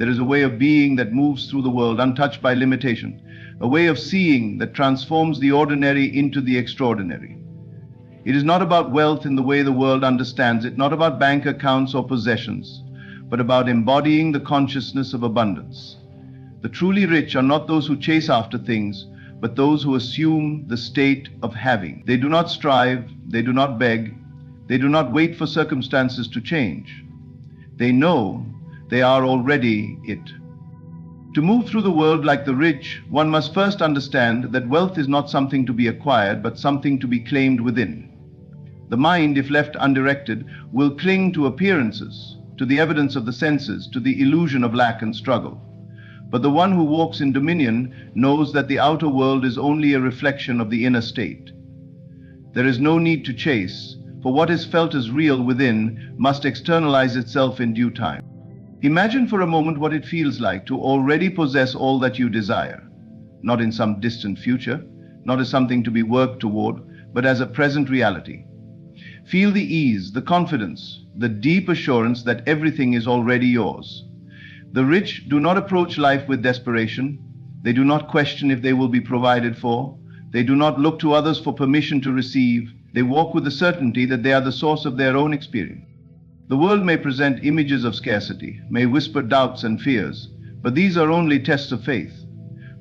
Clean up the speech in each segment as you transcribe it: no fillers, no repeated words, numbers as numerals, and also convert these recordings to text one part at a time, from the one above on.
There is a way of being that moves through the world untouched by limitation, a way of seeing that transforms the ordinary into the extraordinary. It is not about wealth in the way the world understands it, not about bank accounts or possessions, but about embodying the consciousness of abundance. The truly rich are not those who chase after things, but those who assume the state of having. They do not strive, they do not beg, they do not wait for circumstances to change. They know they are already it. To move through the world like the rich, one must first understand that wealth is not something to be acquired, but something to be claimed within. The mind, if left undirected, will cling to appearances, to the evidence of the senses, to the illusion of lack and struggle. But the one who walks in dominion knows that the outer world is only a reflection of the inner state. There is no need to chase, for what is felt as real within must externalize itself in due time. Imagine for a moment what it feels like to already possess all that you desire, not in some distant future, not as something to be worked toward, but as a present reality. Feel the ease, the confidence, the deep assurance that everything is already yours. The rich do not approach life with desperation. They do not question if they will be provided for. They do not look to others for permission to receive. They walk with the certainty that they are the source of their own experience. The world may present images of scarcity, may whisper doubts and fears, but these are only tests of faith.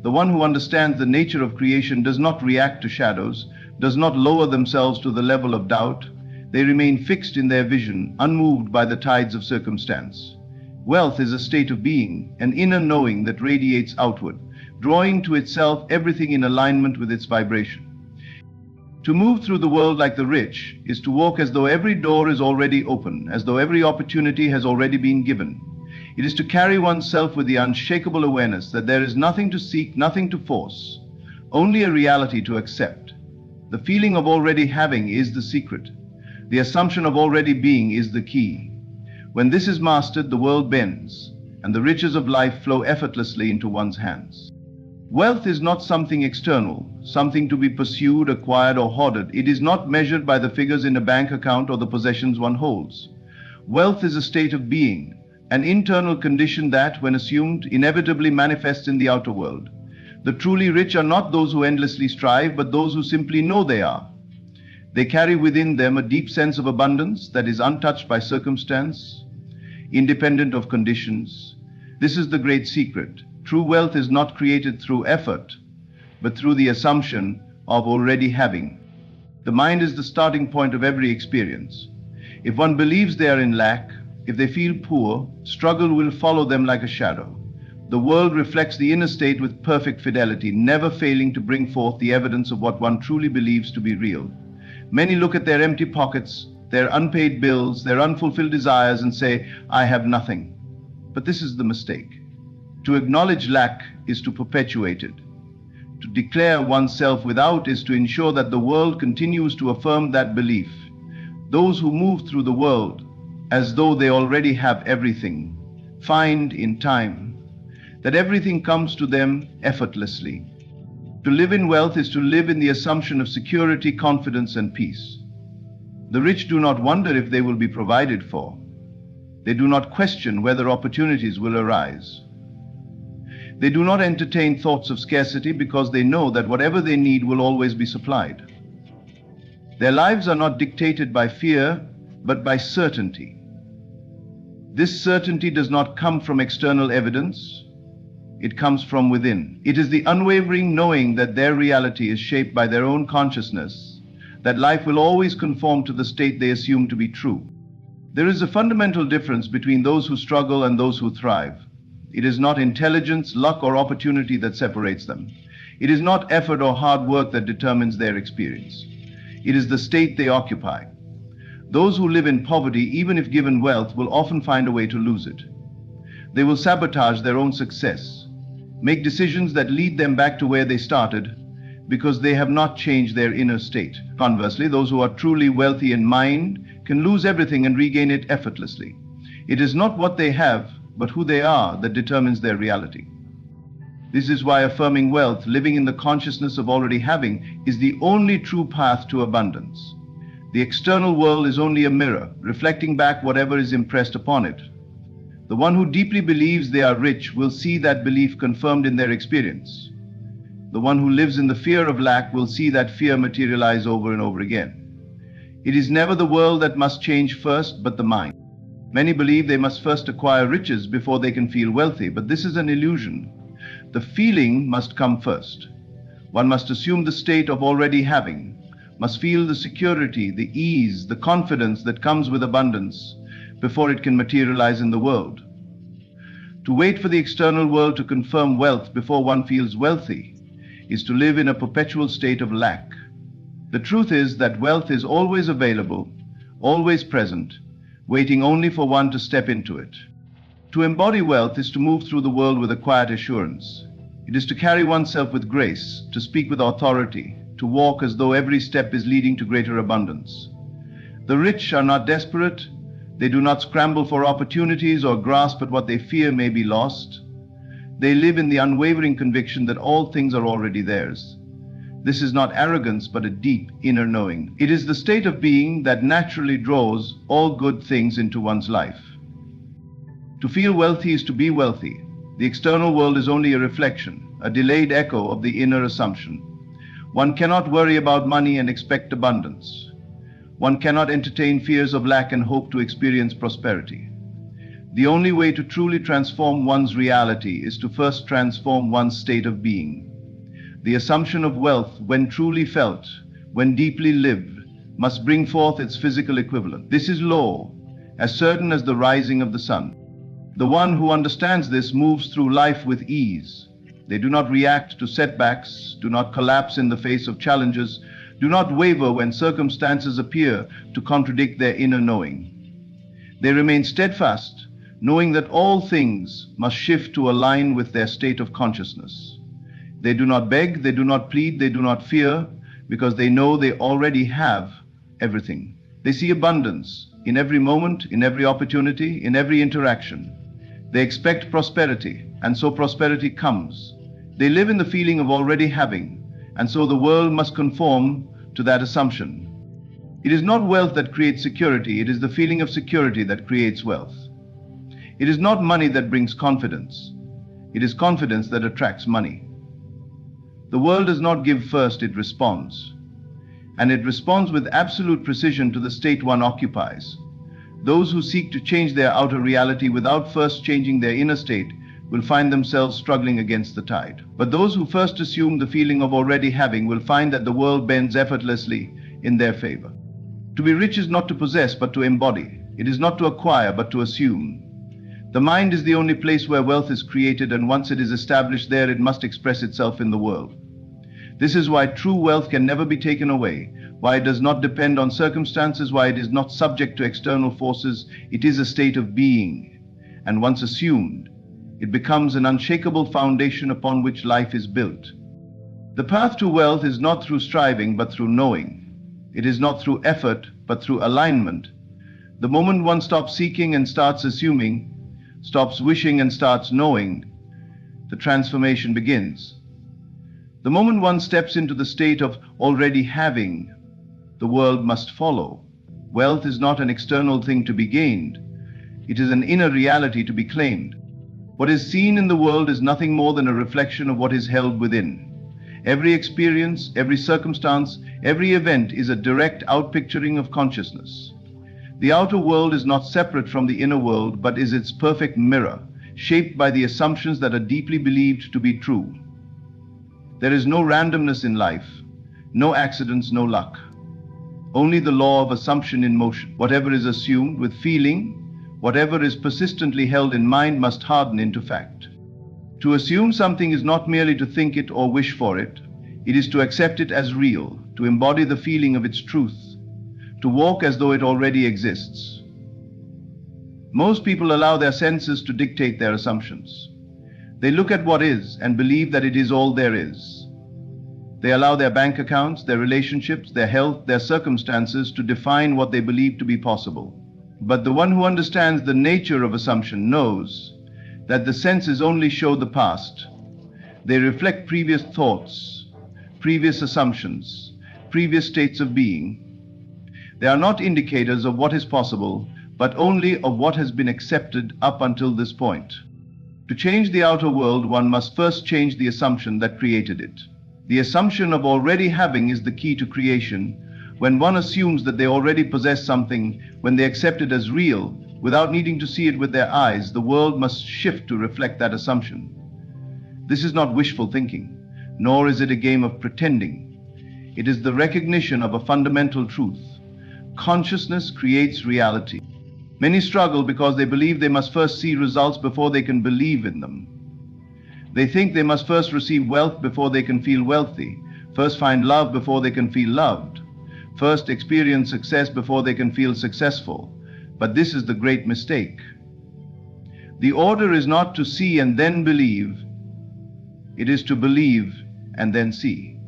The one who understands the nature of creation does not react to shadows, does not lower themselves to the level of doubt. They remain fixed in their vision, unmoved by the tides of circumstance. Wealth is a state of being, an inner knowing that radiates outward, drawing to itself everything in alignment with its vibration. To move through the world like the rich is to walk as though every door is already open, as though every opportunity has already been given. It is to carry oneself with the unshakable awareness that there is nothing to seek, nothing to force, only a reality to accept. The feeling of already having is the secret. The assumption of already being is the key. When this is mastered, the world bends, and the riches of life flow effortlessly into one's hands. Wealth is not something external, something to be pursued, acquired, or hoarded. It is not measured by the figures in a bank account or the possessions one holds. Wealth is a state of being, an internal condition that, when assumed, inevitably manifests in the outer world. The truly rich are not those who endlessly strive, but those who simply know they are. They carry within them a deep sense of abundance that is untouched by circumstance, independent of conditions. This is the great secret. True wealth is not created through effort, but through the assumption of already having. The mind is the starting point of every experience. If one believes they are in lack, if they feel poor, struggle will follow them like a shadow. The world reflects the inner state with perfect fidelity, never failing to bring forth the evidence of what one truly believes to be real. Many look at their empty pockets, their unpaid bills, their unfulfilled desires and say, "I have nothing." But this is the mistake. To acknowledge lack is to perpetuate it. To declare oneself without is to ensure that the world continues to affirm that belief. Those who move through the world as though they already have everything find in time that everything comes to them effortlessly. To live in wealth is to live in the assumption of security, confidence, and peace. The rich do not wonder if they will be provided for. They do not question whether opportunities will arise. They do not entertain thoughts of scarcity because they know that whatever they need will always be supplied. Their lives are not dictated by fear, but by certainty. This certainty does not come from external evidence. It comes from within. It is the unwavering knowing that their reality is shaped by their own consciousness, that life will always conform to the state they assume to be true. There is a fundamental difference between those who struggle and those who thrive. It is not intelligence, luck, or opportunity that separates them. It is not effort or hard work that determines their experience. It is the state they occupy. Those who live in poverty, even if given wealth, will often find a way to lose it. They will sabotage their own success, make decisions that lead them back to where they started, because they have not changed their inner state. Conversely, those who are truly wealthy in mind can lose everything and regain it effortlessly. It is not what they have, but who they are that determines their reality. This is why affirming wealth, living in the consciousness of already having, is the only true path to abundance. The external world is only a mirror, reflecting back whatever is impressed upon it. The one who deeply believes they are rich will see that belief confirmed in their experience. The one who lives in the fear of lack will see that fear materialize over and over again. It is never the world that must change first, but the mind. Many believe they must first acquire riches before they can feel wealthy, but this is an illusion. The feeling must come first. One must assume the state of already having, must feel the security, the ease, the confidence that comes with abundance before it can materialize in the world. To wait for the external world to confirm wealth before one feels wealthy is to live in a perpetual state of lack. The truth is that wealth is always available, always present, waiting only for one to step into it. To embody wealth is to move through the world with a quiet assurance. It is to carry oneself with grace, to speak with authority, to walk as though every step is leading to greater abundance. The rich are not desperate. They do not scramble for opportunities or grasp at what they fear may be lost. They live in the unwavering conviction that all things are already theirs. This is not arrogance, but a deep inner knowing. It is the state of being that naturally draws all good things into one's life. To feel wealthy is to be wealthy. The external world is only a reflection, a delayed echo of the inner assumption. One cannot worry about money and expect abundance. One cannot entertain fears of lack and hope to experience prosperity. The only way to truly transform one's reality is to first transform one's state of being. The assumption of wealth, when truly felt, when deeply lived, must bring forth its physical equivalent. This is law, as certain as the rising of the sun. The one who understands this moves through life with ease. They do not react to setbacks, do not collapse in the face of challenges, do not waver when circumstances appear to contradict their inner knowing. They remain steadfast, knowing that all things must shift to align with their state of consciousness. They do not beg, they do not plead, they do not fear, because they know they already have everything. They see abundance in every moment, in every opportunity, in every interaction. They expect prosperity, and so prosperity comes. They live in the feeling of already having, and so the world must conform to that assumption. It is not wealth that creates security, it is the feeling of security that creates wealth. It is not money that brings confidence, it is confidence that attracts money. The world does not give first, it responds. And it responds with absolute precision to the state one occupies. Those who seek to change their outer reality without first changing their inner state will find themselves struggling against the tide. But those who first assume the feeling of already having will find that the world bends effortlessly in their favor. To be rich is not to possess, but to embody. It is not to acquire, but to assume. The mind is the only place where wealth is created, and once it is established there, it must express itself in the world. This is why true wealth can never be taken away, why it does not depend on circumstances, why it is not subject to external forces. It is a state of being, and once assumed, it becomes an unshakable foundation upon which life is built. The path to wealth is not through striving, but through knowing. It is not through effort, but through alignment. The moment one stops seeking and starts assuming, stops wishing and starts knowing, the transformation begins. The moment one steps into the state of already having, the world must follow. Wealth is not an external thing to be gained. It is an inner reality to be claimed. What is seen in the world is nothing more than a reflection of what is held within. Every experience, every circumstance, every event is a direct outpicturing of consciousness. The outer world is not separate from the inner world, but is its perfect mirror, shaped by the assumptions that are deeply believed to be true. There is no randomness in life, no accidents, no luck. Only the law of assumption in motion. Whatever is assumed with feeling, whatever is persistently held in mind must harden into fact. To assume something is not merely to think it or wish for it. It is to accept it as real, to embody the feeling of its truth, to walk as though it already exists. Most people allow their senses to dictate their assumptions. They look at what is and believe that it is all there is. They allow their bank accounts, their relationships, their health, their circumstances to define what they believe to be possible. But the one who understands the nature of assumption knows that the senses only show the past. They reflect previous thoughts, previous assumptions, previous states of being. They are not indicators of what is possible, but only of what has been accepted up until this point. To change the outer world, one must first change the assumption that created it. The assumption of already having is the key to creation. When one assumes that they already possess something, when they accept it as real, without needing to see it with their eyes, the world must shift to reflect that assumption. This is not wishful thinking, nor is it a game of pretending. It is the recognition of a fundamental truth. Consciousness creates reality. Many struggle because they believe they must first see results before they can believe in them. They think they must first receive wealth before they can feel wealthy, first find love before they can feel loved, first experience success before they can feel successful. But this is the great mistake. The order is not to see and then believe. It is to believe and then see.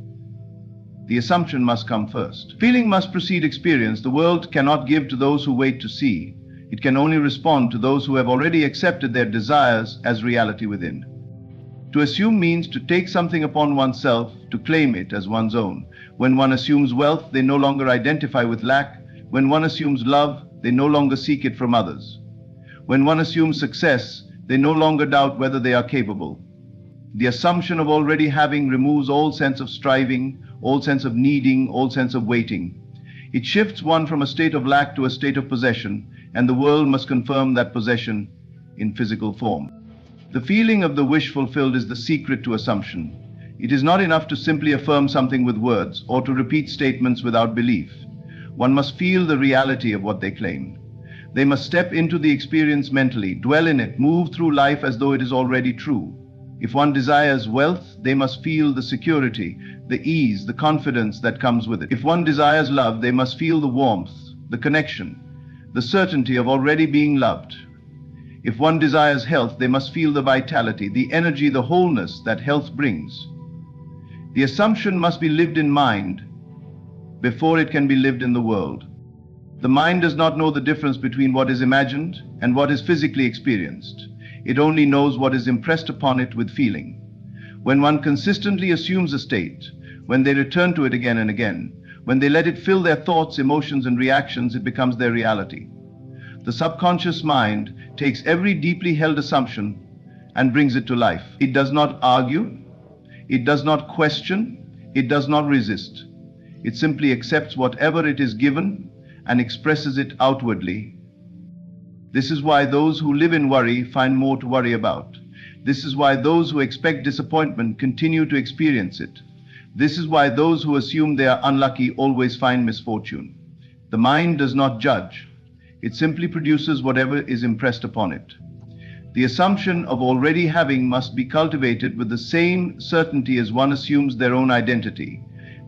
The assumption must come first. Feeling must precede experience. The world cannot give to those who wait to see. It can only respond to those who have already accepted their desires as reality within. To assume means to take something upon oneself, to claim it as one's own. When one assumes wealth, they no longer identify with lack. When one assumes love, they no longer seek it from others. When one assumes success, they no longer doubt whether they are capable. The assumption of already having removes all sense of striving, all sense of needing, all sense of waiting. It shifts one from a state of lack to a state of possession, and the world must confirm that possession in physical form. The feeling of the wish fulfilled is the secret to assumption. It is not enough to simply affirm something with words or to repeat statements without belief. One must feel the reality of what they claim. They must step into the experience mentally, dwell in it, move through life as though it is already true. If one desires wealth, they must feel the security, the ease, the confidence that comes with it. If one desires love, they must feel the warmth, the connection, the certainty of already being loved. If one desires health, they must feel the vitality, the energy, the wholeness that health brings. The assumption must be lived in mind before it can be lived in the world. The mind does not know the difference between what is imagined and what is physically experienced. It only knows what is impressed upon it with feeling. When one consistently assumes a state, when they return to it again and again, when they let it fill their thoughts, emotions, and reactions, it becomes their reality. The subconscious mind takes every deeply held assumption and brings it to life. It does not argue, it does not question, it does not resist. It simply accepts whatever it is given and expresses it outwardly. This is why those who live in worry find more to worry about. This is why those who expect disappointment continue to experience it. This is why those who assume they are unlucky always find misfortune. The mind does not judge. It simply produces whatever is impressed upon it. The assumption of already having must be cultivated with the same certainty as one assumes their own identity.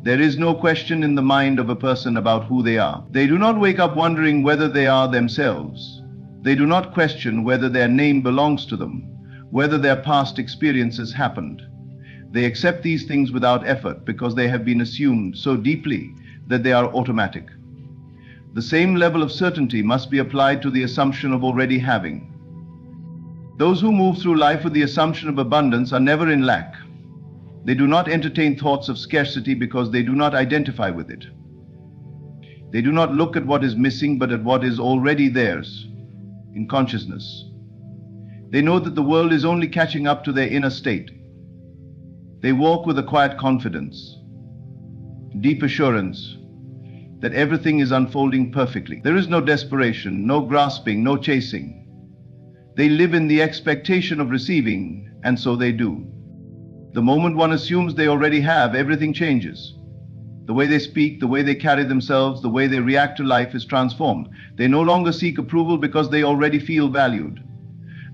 There is no question in the mind of a person about who they are. They do not wake up wondering whether they are themselves. They do not question whether their name belongs to them, whether their past experiences happened. They accept these things without effort because they have been assumed so deeply that they are automatic. The same level of certainty must be applied to the assumption of already having. Those who move through life with the assumption of abundance are never in lack. They do not entertain thoughts of scarcity because they do not identify with it. They do not look at what is missing but at what is already theirs in consciousness. They know that the world is only catching up to their inner state. They walk with a quiet confidence, deep assurance that everything is unfolding perfectly. There is no desperation, no grasping, no chasing. They live in the expectation of receiving, and so they do. The moment one assumes they already have, everything changes. The way they speak, the way they carry themselves, the way they react to life is transformed. They no longer seek approval because they already feel valued.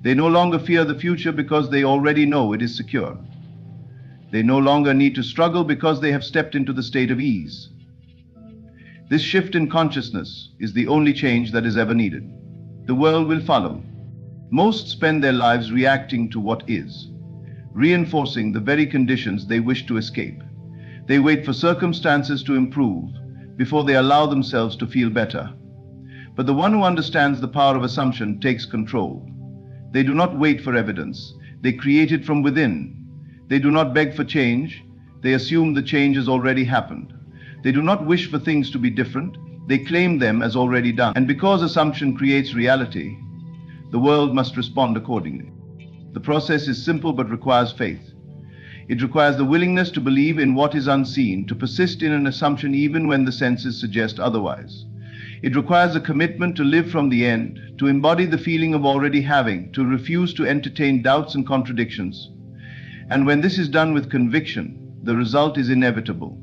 They no longer fear the future because they already know it is secure. They no longer need to struggle because they have stepped into the state of ease. This shift in consciousness is the only change that is ever needed. The world will follow. Most spend their lives reacting to what is, reinforcing the very conditions they wish to escape. They wait for circumstances to improve before they allow themselves to feel better. But the one who understands the power of assumption takes control. They do not wait for evidence. They create it from within. They do not beg for change. They assume the change has already happened. They do not wish for things to be different. They claim them as already done. And because assumption creates reality, the world must respond accordingly. The process is simple but requires faith. It requires the willingness to believe in what is unseen, to persist in an assumption even when the senses suggest otherwise. It requires a commitment to live from the end, to embody the feeling of already having, to refuse to entertain doubts and contradictions. And when this is done with conviction, the result is inevitable.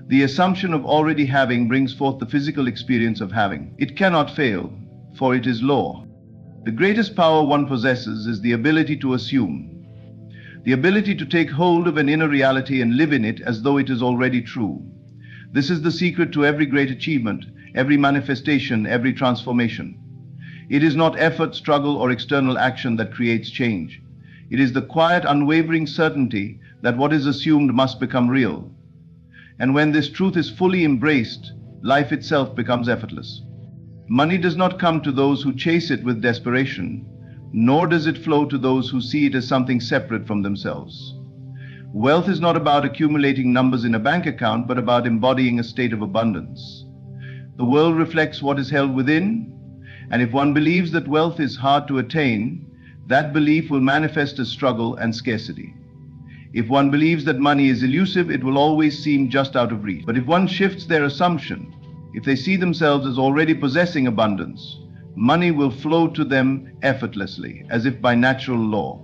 The assumption of already having brings forth the physical experience of having. It cannot fail, for it is law. The greatest power one possesses is the ability to assume, the ability to take hold of an inner reality and live in it as though it is already true. This is the secret to every great achievement, every manifestation, every transformation. It is not effort, struggle, or external action that creates change. It is the quiet, unwavering certainty that what is assumed must become real. And when this truth is fully embraced, life itself becomes effortless. Money does not come to those who chase it with desperation, nor does it flow to those who see it as something separate from themselves. Wealth is not about accumulating numbers in a bank account, but about embodying a state of abundance. The world reflects what is held within, and if one believes that wealth is hard to attain, that belief will manifest as struggle and scarcity. If one believes that money is elusive, it will always seem just out of reach. But if one shifts their assumption, if they see themselves as already possessing abundance, money will flow to them effortlessly, as if by natural law.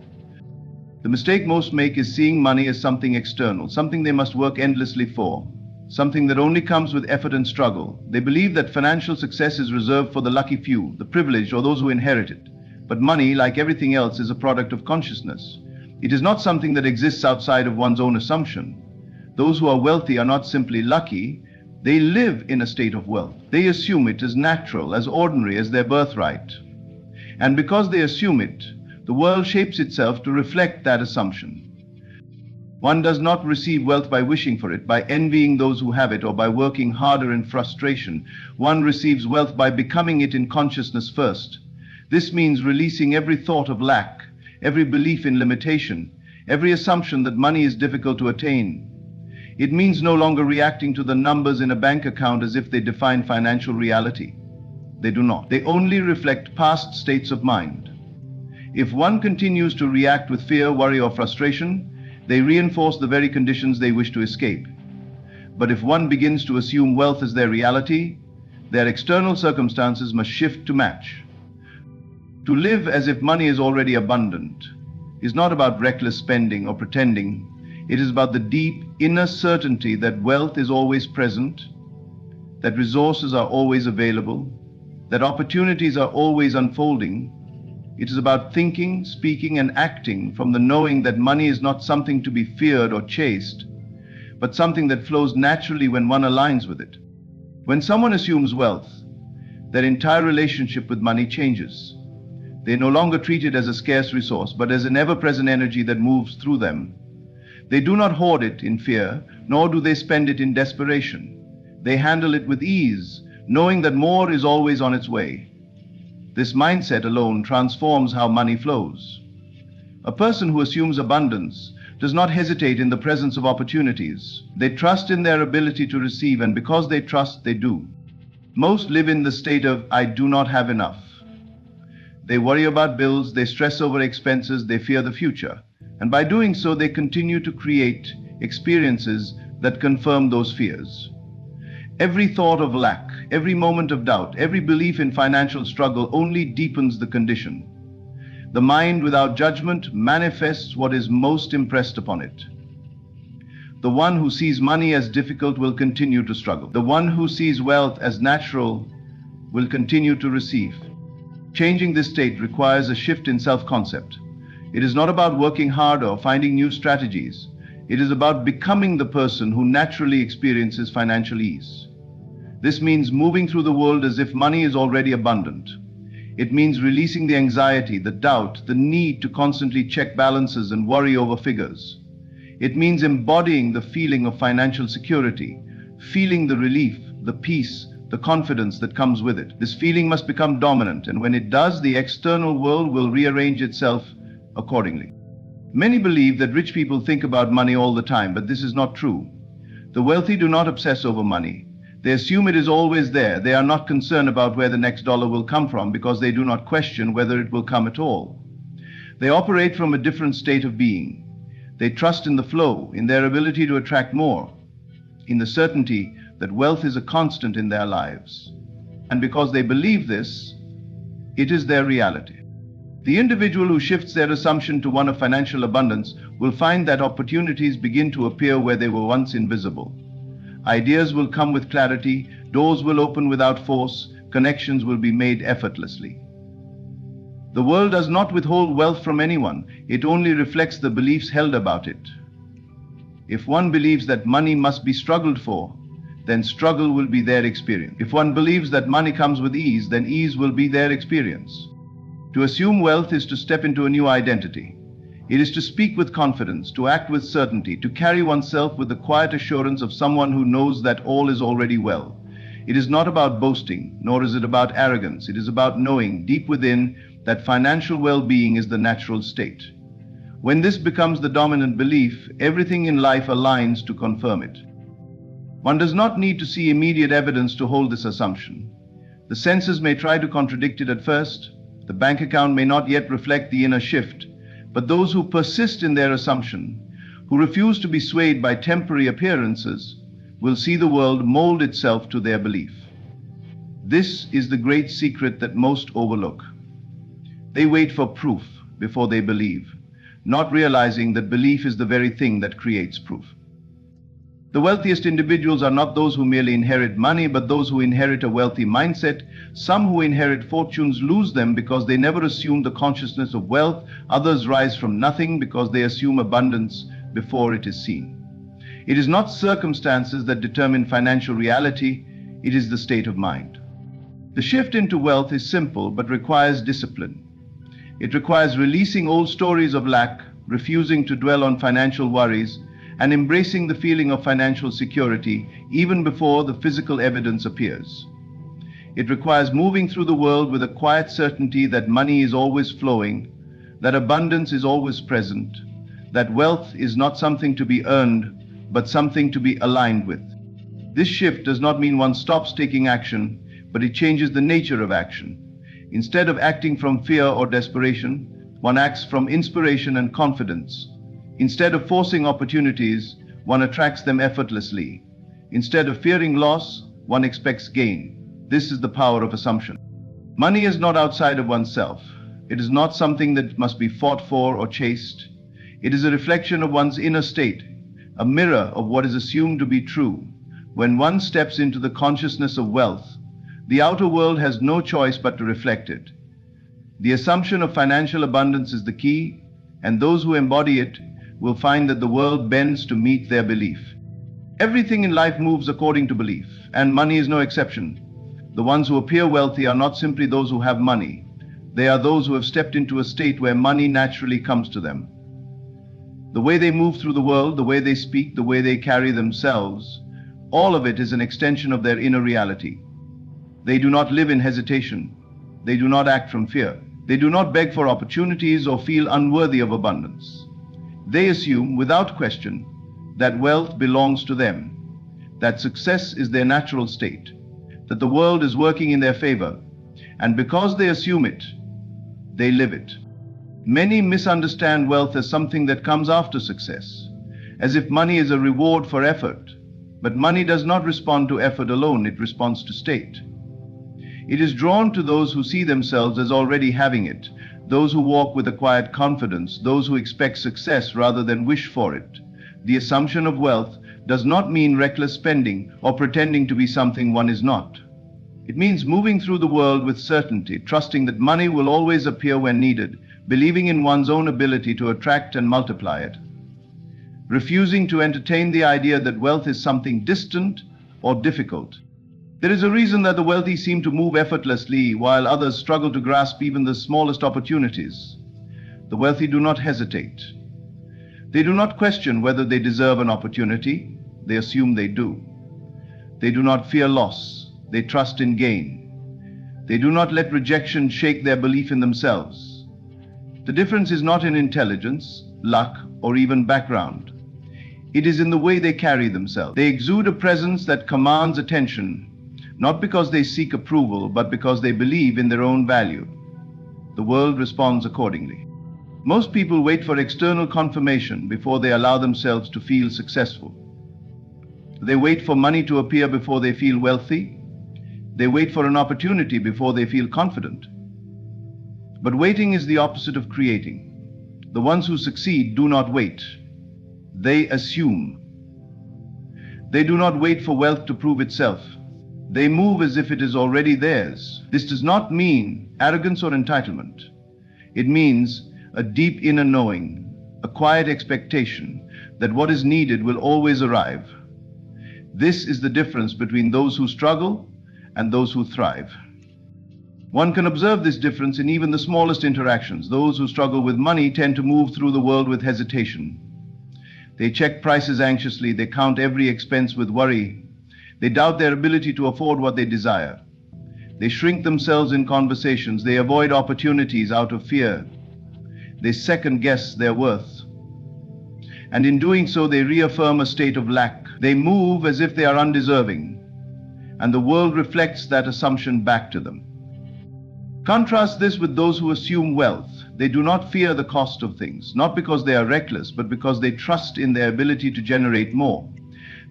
The mistake most make is seeing money as something external, something they must work endlessly for, something that only comes with effort and struggle. They believe that financial success is reserved for the lucky few, the privileged, or those who inherit it. But money, like everything else, is a product of consciousness. It is not something that exists outside of one's own assumption. Those who are wealthy are not simply lucky, they live in a state of wealth. They assume it as natural, as ordinary, as their birthright. And because they assume it, the world shapes itself to reflect that assumption. One does not receive wealth by wishing for it, by envying those who have it, or by working harder in frustration. One receives wealth by becoming it in consciousness first. This means releasing every thought of lack, every belief in limitation, every assumption that money is difficult to attain. It means no longer reacting to the numbers in a bank account as if they define financial reality. They do not. They only reflect past states of mind. If one continues to react with fear, worry, or frustration, they reinforce the very conditions they wish to escape. But if one begins to assume wealth as their reality, their external circumstances must shift to match. To live as if money is already abundant is not about reckless spending or pretending. It is about the deep inner certainty that wealth is always present, that resources are always available, that opportunities are always unfolding. It is about thinking, speaking, and acting from the knowing that money is not something to be feared or chased, but something that flows naturally when one aligns with it. When someone assumes wealth, their entire relationship with money changes. They no longer treat it as a scarce resource, but as an ever-present energy that moves through them. They do not hoard it in fear, nor do they spend it in desperation. They handle it with ease, knowing that more is always on its way. This mindset alone transforms how money flows. A person who assumes abundance does not hesitate in the presence of opportunities. They trust in their ability to receive, and because they trust, they do. Most live in the state of, I do not have enough. They worry about bills, they stress over expenses, they fear the future. And by doing so, they continue to create experiences that confirm those fears. Every thought of lack, every moment of doubt, every belief in financial struggle only deepens the condition. The mind, without judgment, manifests what is most impressed upon it. The one who sees money as difficult will continue to struggle. The one who sees wealth as natural will continue to receive. Changing this state requires a shift in self-concept. It is not about working harder or finding new strategies. It is about becoming the person who naturally experiences financial ease. This means moving through the world as if money is already abundant. It means releasing the anxiety, the doubt, the need to constantly check balances and worry over figures. It means embodying the feeling of financial security, feeling the relief, the peace, the confidence that comes with it. This feeling must become dominant, and when it does, the external world will rearrange itself accordingly. Many believe that rich people think about money all the time, but this is not true. The wealthy do not obsess over money. They assume it is always there. They are not concerned about where the next dollar will come from because they do not question whether it will come at all. They operate from a different state of being. They trust in the flow, in their ability to attract more, in the certainty that wealth is a constant in their lives. And because they believe this, it is their reality. The individual who shifts their assumption to one of financial abundance will find that opportunities begin to appear where they were once invisible. Ideas will come with clarity, doors will open without force, connections will be made effortlessly. The world does not withhold wealth from anyone, it only reflects the beliefs held about it. If one believes that money must be struggled for, then struggle will be their experience. If one believes that money comes with ease, then ease will be their experience. To assume wealth is to step into a new identity. It is to speak with confidence, to act with certainty, to carry oneself with the quiet assurance of someone who knows that all is already well. It is not about boasting, nor is it about arrogance. It is about knowing deep within that financial well-being is the natural state. When this becomes the dominant belief, everything in life aligns to confirm it. One does not need to see immediate evidence to hold this assumption. The senses may try to contradict it at first. The bank account may not yet reflect the inner shift. But those who persist in their assumption, who refuse to be swayed by temporary appearances, will see the world mold itself to their belief. This is the great secret that most overlook. They wait for proof before they believe, not realizing that belief is the very thing that creates proof. The wealthiest individuals are not those who merely inherit money, but those who inherit a wealthy mindset. Some who inherit fortunes lose them because they never assume the consciousness of wealth. Others rise from nothing because they assume abundance before it is seen. It is not circumstances that determine financial reality, it is the state of mind. The shift into wealth is simple but requires discipline. It requires releasing old stories of lack, refusing to dwell on financial worries, and embracing the feeling of financial security even before the physical evidence appears. It requires moving through the world with a quiet certainty that money is always flowing, that abundance is always present, that wealth is not something to be earned, but something to be aligned with. This shift does not mean one stops taking action, but it changes the nature of action. Instead of acting from fear or desperation, one acts from inspiration and confidence. Instead of forcing opportunities, one attracts them effortlessly. Instead of fearing loss, one expects gain. This is the power of assumption. Money is not outside of oneself. It is not something that must be fought for or chased. It is a reflection of one's inner state, a mirror of what is assumed to be true. When one steps into the consciousness of wealth, the outer world has no choice but to reflect it. The assumption of financial abundance is the key, and those who embody it will find that the world bends to meet their belief. Everything in life moves according to belief, and money is no exception. The ones who appear wealthy are not simply those who have money. They are those who have stepped into a state where money naturally comes to them. The way they move through the world, the way they speak, the way they carry themselves, all of it is an extension of their inner reality. They do not live in hesitation. They do not act from fear. They do not beg for opportunities or feel unworthy of abundance. They assume, without question, that wealth belongs to them, that success is their natural state, that the world is working in their favor, and because they assume it, they live it. Many misunderstand wealth as something that comes after success, as if money is a reward for effort. But money does not respond to effort alone, it responds to state. It is drawn to those who see themselves as already having it, those who walk with a quiet confidence, those who expect success rather than wish for it. The assumption of wealth does not mean reckless spending or pretending to be something one is not. It means moving through the world with certainty, trusting that money will always appear when needed, believing in one's own ability to attract and multiply it. Refusing to entertain the idea that wealth is something distant or difficult. There is a reason that the wealthy seem to move effortlessly while others struggle to grasp even the smallest opportunities. The wealthy do not hesitate. They do not question whether they deserve an opportunity. They assume they do. They do not fear loss. They trust in gain. They do not let rejection shake their belief in themselves. The difference is not in intelligence, luck, or even background. It is in the way they carry themselves. They exude a presence that commands attention, not because they seek approval, but because they believe in their own value. The world responds accordingly. Most people wait for external confirmation before they allow themselves to feel successful. They wait for money to appear before they feel wealthy. They wait for an opportunity before they feel confident. But waiting is the opposite of creating. The ones who succeed do not wait. They assume. They do not wait for wealth to prove itself. They move as if it is already theirs. This does not mean arrogance or entitlement. It means a deep inner knowing, a quiet expectation that what is needed will always arrive. This is the difference between those who struggle and those who thrive. One can observe this difference in even the smallest interactions. Those who struggle with money tend to move through the world with hesitation. They check prices anxiously. They count every expense with worry. They doubt their ability to afford what they desire. They shrink themselves in conversations. They avoid opportunities out of fear. They second-guess their worth. And in doing so, they reaffirm a state of lack. They move as if they are undeserving, and the world reflects that assumption back to them. Contrast this with those who assume wealth. They do not fear the cost of things, not because they are reckless, but because they trust in their ability to generate more.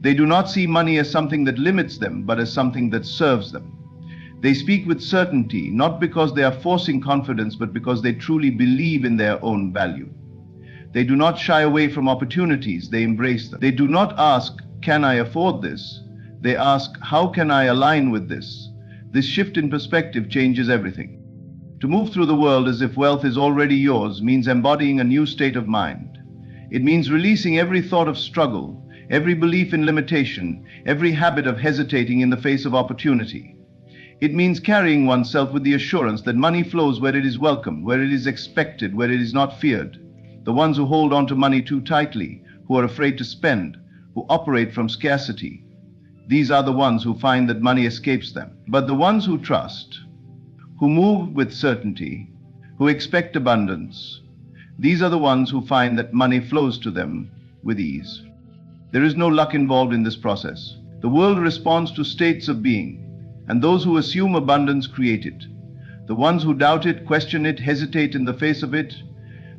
They do not see money as something that limits them, but as something that serves them. They speak with certainty, not because they are forcing confidence, but because they truly believe in their own value. They do not shy away from opportunities, they embrace them. They do not ask, "Can I afford this?" They ask, "How can I align with this?" This shift in perspective changes everything. To move through the world as if wealth is already yours means embodying a new state of mind. It means releasing every thought of struggle, every belief in limitation, every habit of hesitating in the face of opportunity. It means carrying oneself with the assurance that money flows where it is welcome, where it is expected, where it is not feared. The ones who hold on to money too tightly, who are afraid to spend, who operate from scarcity, these are the ones who find that money escapes them. But the ones who trust, who move with certainty, who expect abundance, these are the ones who find that money flows to them with ease. There is no luck involved in this process. The world responds to states of being, and those who assume abundance create it. The ones who doubt it, question it, hesitate in the face of it,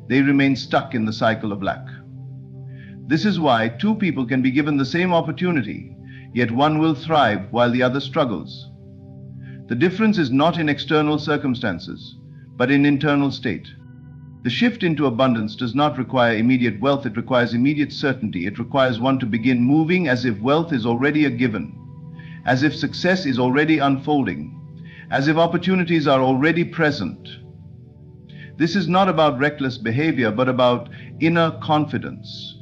they remain stuck in the cycle of lack. This is why two people can be given the same opportunity, yet one will thrive while the other struggles. The difference is not in external circumstances, but in internal state. The shift into abundance does not require immediate wealth, it requires immediate certainty. It requires one to begin moving as if wealth is already a given, as if success is already unfolding, as if opportunities are already present. This is not about reckless behavior, but about inner confidence.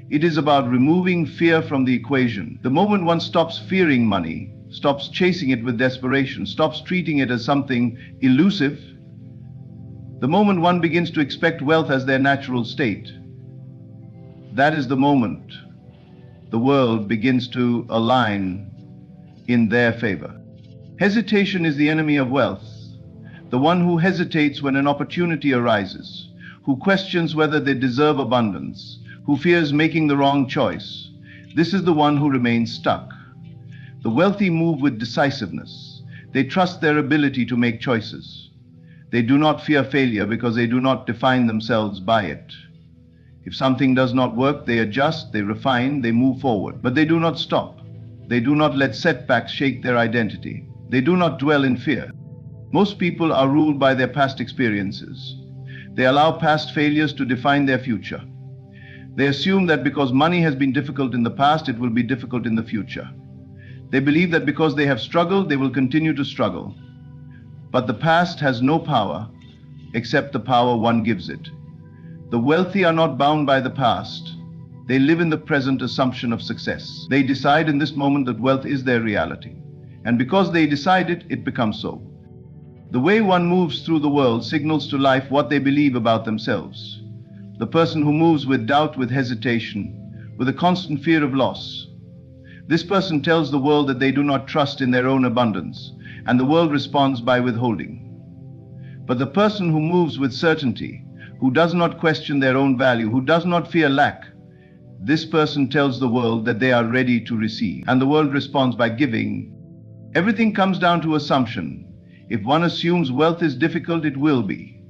It is about removing fear from the equation. The moment one stops fearing money, stops chasing it with desperation, stops treating it as something elusive, the moment one begins to expect wealth as their natural state, that is the moment the world begins to align in their favor. Hesitation is the enemy of wealth. The one who hesitates when an opportunity arises, who questions whether they deserve abundance, who fears making the wrong choice, this is the one who remains stuck. The wealthy move with decisiveness. They trust their ability to make choices. They do not fear failure because they do not define themselves by it. If something does not work, they adjust, they refine, they move forward. But they do not stop. They do not let setbacks shake their identity. They do not dwell in fear. Most people are ruled by their past experiences. They allow past failures to define their future. They assume that because money has been difficult in the past, it will be difficult in the future. They believe that because they have struggled, they will continue to struggle. But the past has no power except the power one gives it. The wealthy are not bound by the past. They live in the present assumption of success. They decide in this moment that wealth is their reality. And because they decide it, it becomes so. The way one moves through the world signals to life what they believe about themselves. The person who moves with doubt, with hesitation, with a constant fear of loss, this person tells the world that they do not trust in their own abundance, and the world responds by withholding. But the person who moves with certainty, who does not question their own value, who does not fear lack, This person tells the world that they are ready to receive, and the world responds by giving. Everything comes down to assumption. If one assumes wealth is difficult, it will be.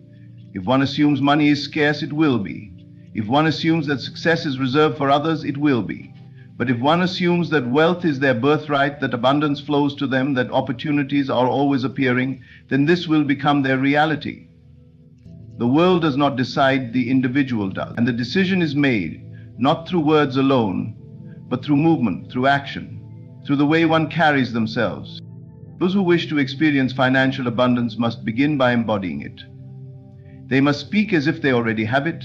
If one assumes money is scarce, it will be. If one assumes that success is reserved for others, it will be. But if one assumes that wealth is their birthright, that abundance flows to them, that opportunities are always appearing, then this will become their reality. The world does not decide, the individual does. And the decision is made not through words alone, but through movement, through action, through the way one carries themselves. Those who wish to experience financial abundance must begin by embodying it. They must speak as if they already have it,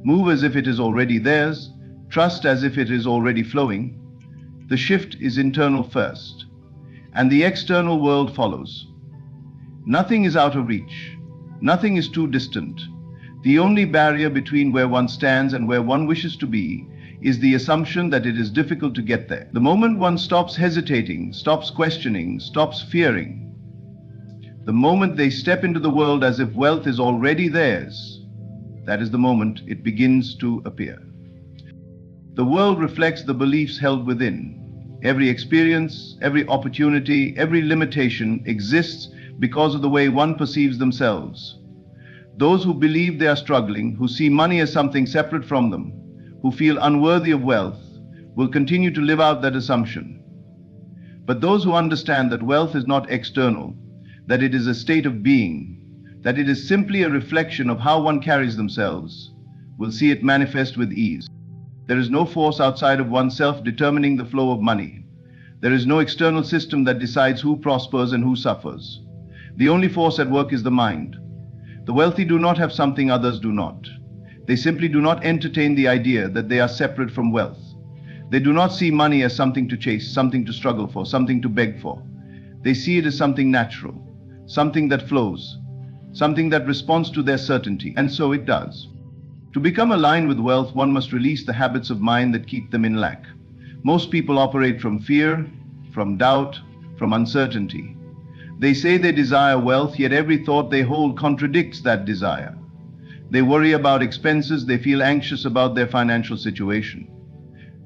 move as if it is already theirs, trust as if it is already flowing. The shift is internal first, and the external world follows. Nothing is out of reach. Nothing is too distant. The only barrier between where one stands and where one wishes to be is the assumption that it is difficult to get there. The moment one stops hesitating, stops questioning, stops fearing, the moment they step into the world as if wealth is already theirs, that is the moment it begins to appear. The world reflects the beliefs held within. Every experience, every opportunity, every limitation exists because of the way one perceives themselves. Those who believe they are struggling, who see money as something separate from them, who feel unworthy of wealth, will continue to live out that assumption. But those who understand that wealth is not external, that it is a state of being, that it is simply a reflection of how one carries themselves, will see it manifest with ease. There is no force outside of oneself determining the flow of money. There is no external system that decides who prospers and who suffers. The only force at work is the mind. The wealthy do not have something others do not. They simply do not entertain the idea that they are separate from wealth. They do not see money as something to chase, something to struggle for, something to beg for. They see it as something natural, something that flows, something that responds to their certainty, and so it does. To become aligned with wealth, one must release the habits of mind that keep them in lack. Most people operate from fear, from doubt, from uncertainty. They say they desire wealth, yet every thought they hold contradicts that desire. They worry about expenses, they feel anxious about their financial situation.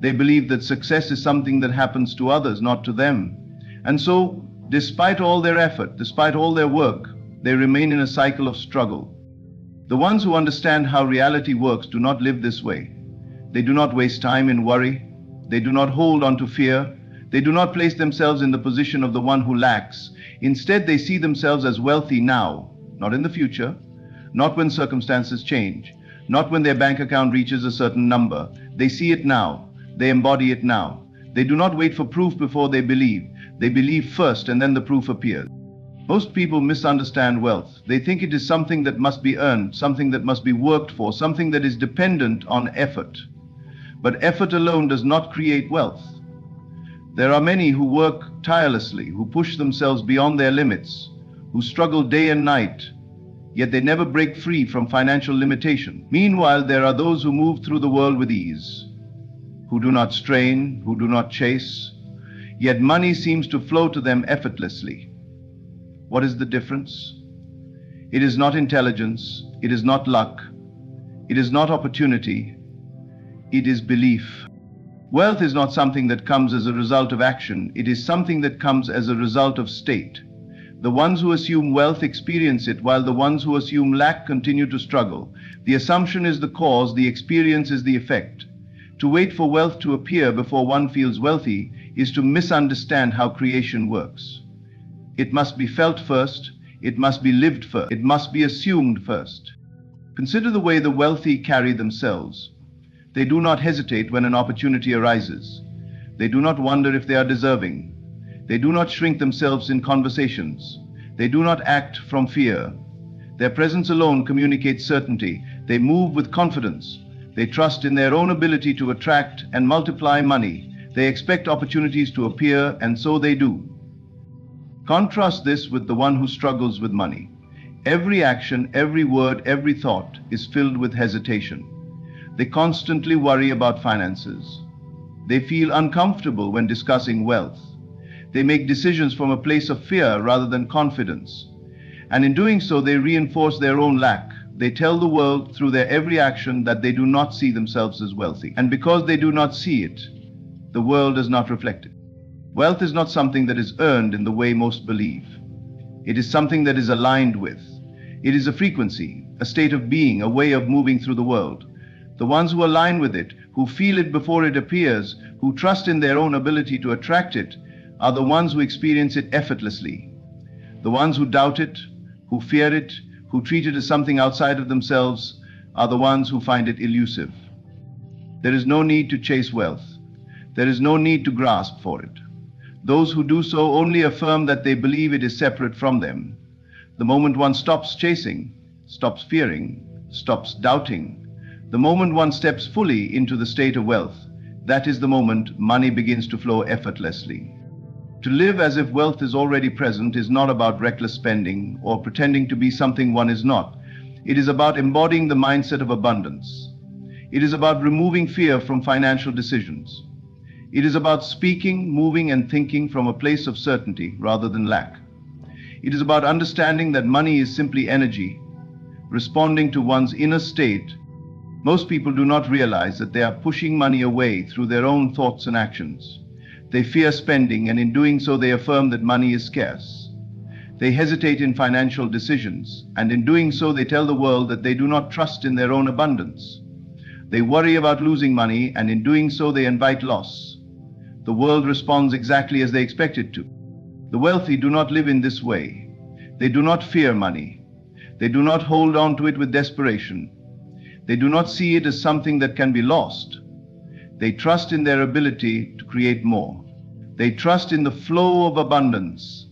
They believe that success is something that happens to others, not to them. And so, despite all their effort, despite all their work, they remain in a cycle of struggle. The ones who understand how reality works do not live this way. They do not waste time in worry. They do not hold on to fear. They do not place themselves in the position of the one who lacks. Instead, they see themselves as wealthy now, not in the future, not when circumstances change, not when their bank account reaches a certain number. They see it now. They embody it now. They do not wait for proof before they believe. They believe first, and then the proof appears. Most people misunderstand wealth. They think it is something that must be earned, something that must be worked for, something that is dependent on effort. But effort alone does not create wealth. There are many who work tirelessly, who push themselves beyond their limits, who struggle day and night, yet they never break free from financial limitation. Meanwhile, there are those who move through the world with ease, who do not strain, who do not chase, yet money seems to flow to them effortlessly. What is the difference? It is not intelligence, it is not luck, it is not opportunity, it is belief. Wealth is not something that comes as a result of action, it is something that comes as a result of state. The ones who assume wealth experience it, while the ones who assume lack continue to struggle. The assumption is the cause, the experience is the effect. To wait for wealth to appear before one feels wealthy is to misunderstand how creation works. It must be felt first, it must be lived first, it must be assumed first. Consider the way the wealthy carry themselves. They do not hesitate when an opportunity arises. They do not wonder if they are deserving. They do not shrink themselves in conversations. They do not act from fear. Their presence alone communicates certainty. They move with confidence. They trust in their own ability to attract and multiply money. They expect opportunities to appear, and so they do. Contrast this with the one who struggles with money. Every action, every word, every thought is filled with hesitation. They constantly worry about finances. They feel uncomfortable when discussing wealth. They make decisions from a place of fear rather than confidence. And in doing so, they reinforce their own lack. they tell the world through their every action that they do not see themselves as wealthy. And because they do not see it, the world does not reflect it. Wealth is not something that is earned in the way most believe. It is something that is aligned with. It is a frequency, a state of being, a way of moving through the world. The ones who align with it, who feel it before it appears, who trust in their own ability to attract it, are the ones who experience it effortlessly. The ones who doubt it, who fear it, who treat it as something outside of themselves, are the ones who find it elusive. There is no need to chase wealth. There is no need to grasp for it. Those who do so only affirm that they believe it is separate from them. The moment one stops chasing, stops fearing, stops doubting, the moment one steps fully into the state of wealth, that is the moment money begins to flow effortlessly. To live as if wealth is already present is not about reckless spending or pretending to be something one is not. It is about embodying the mindset of abundance. It is about removing fear from financial decisions. It is about speaking, moving, and thinking from a place of certainty rather than lack. It is about understanding that money is simply energy, responding to one's inner state. Most people do not realize that they are pushing money away through their own thoughts and actions. They fear spending, and in doing so they affirm that money is scarce. They hesitate in financial decisions, and in doing so they tell the world that they do not trust in their own abundance. They worry about losing money, and in doing so they invite loss. The world responds exactly as they expect it to. The wealthy do not live in this way. They do not fear money. They do not hold on to it with desperation. They do not see it as something that can be lost. They trust in their ability to create more. They trust in the flow of abundance.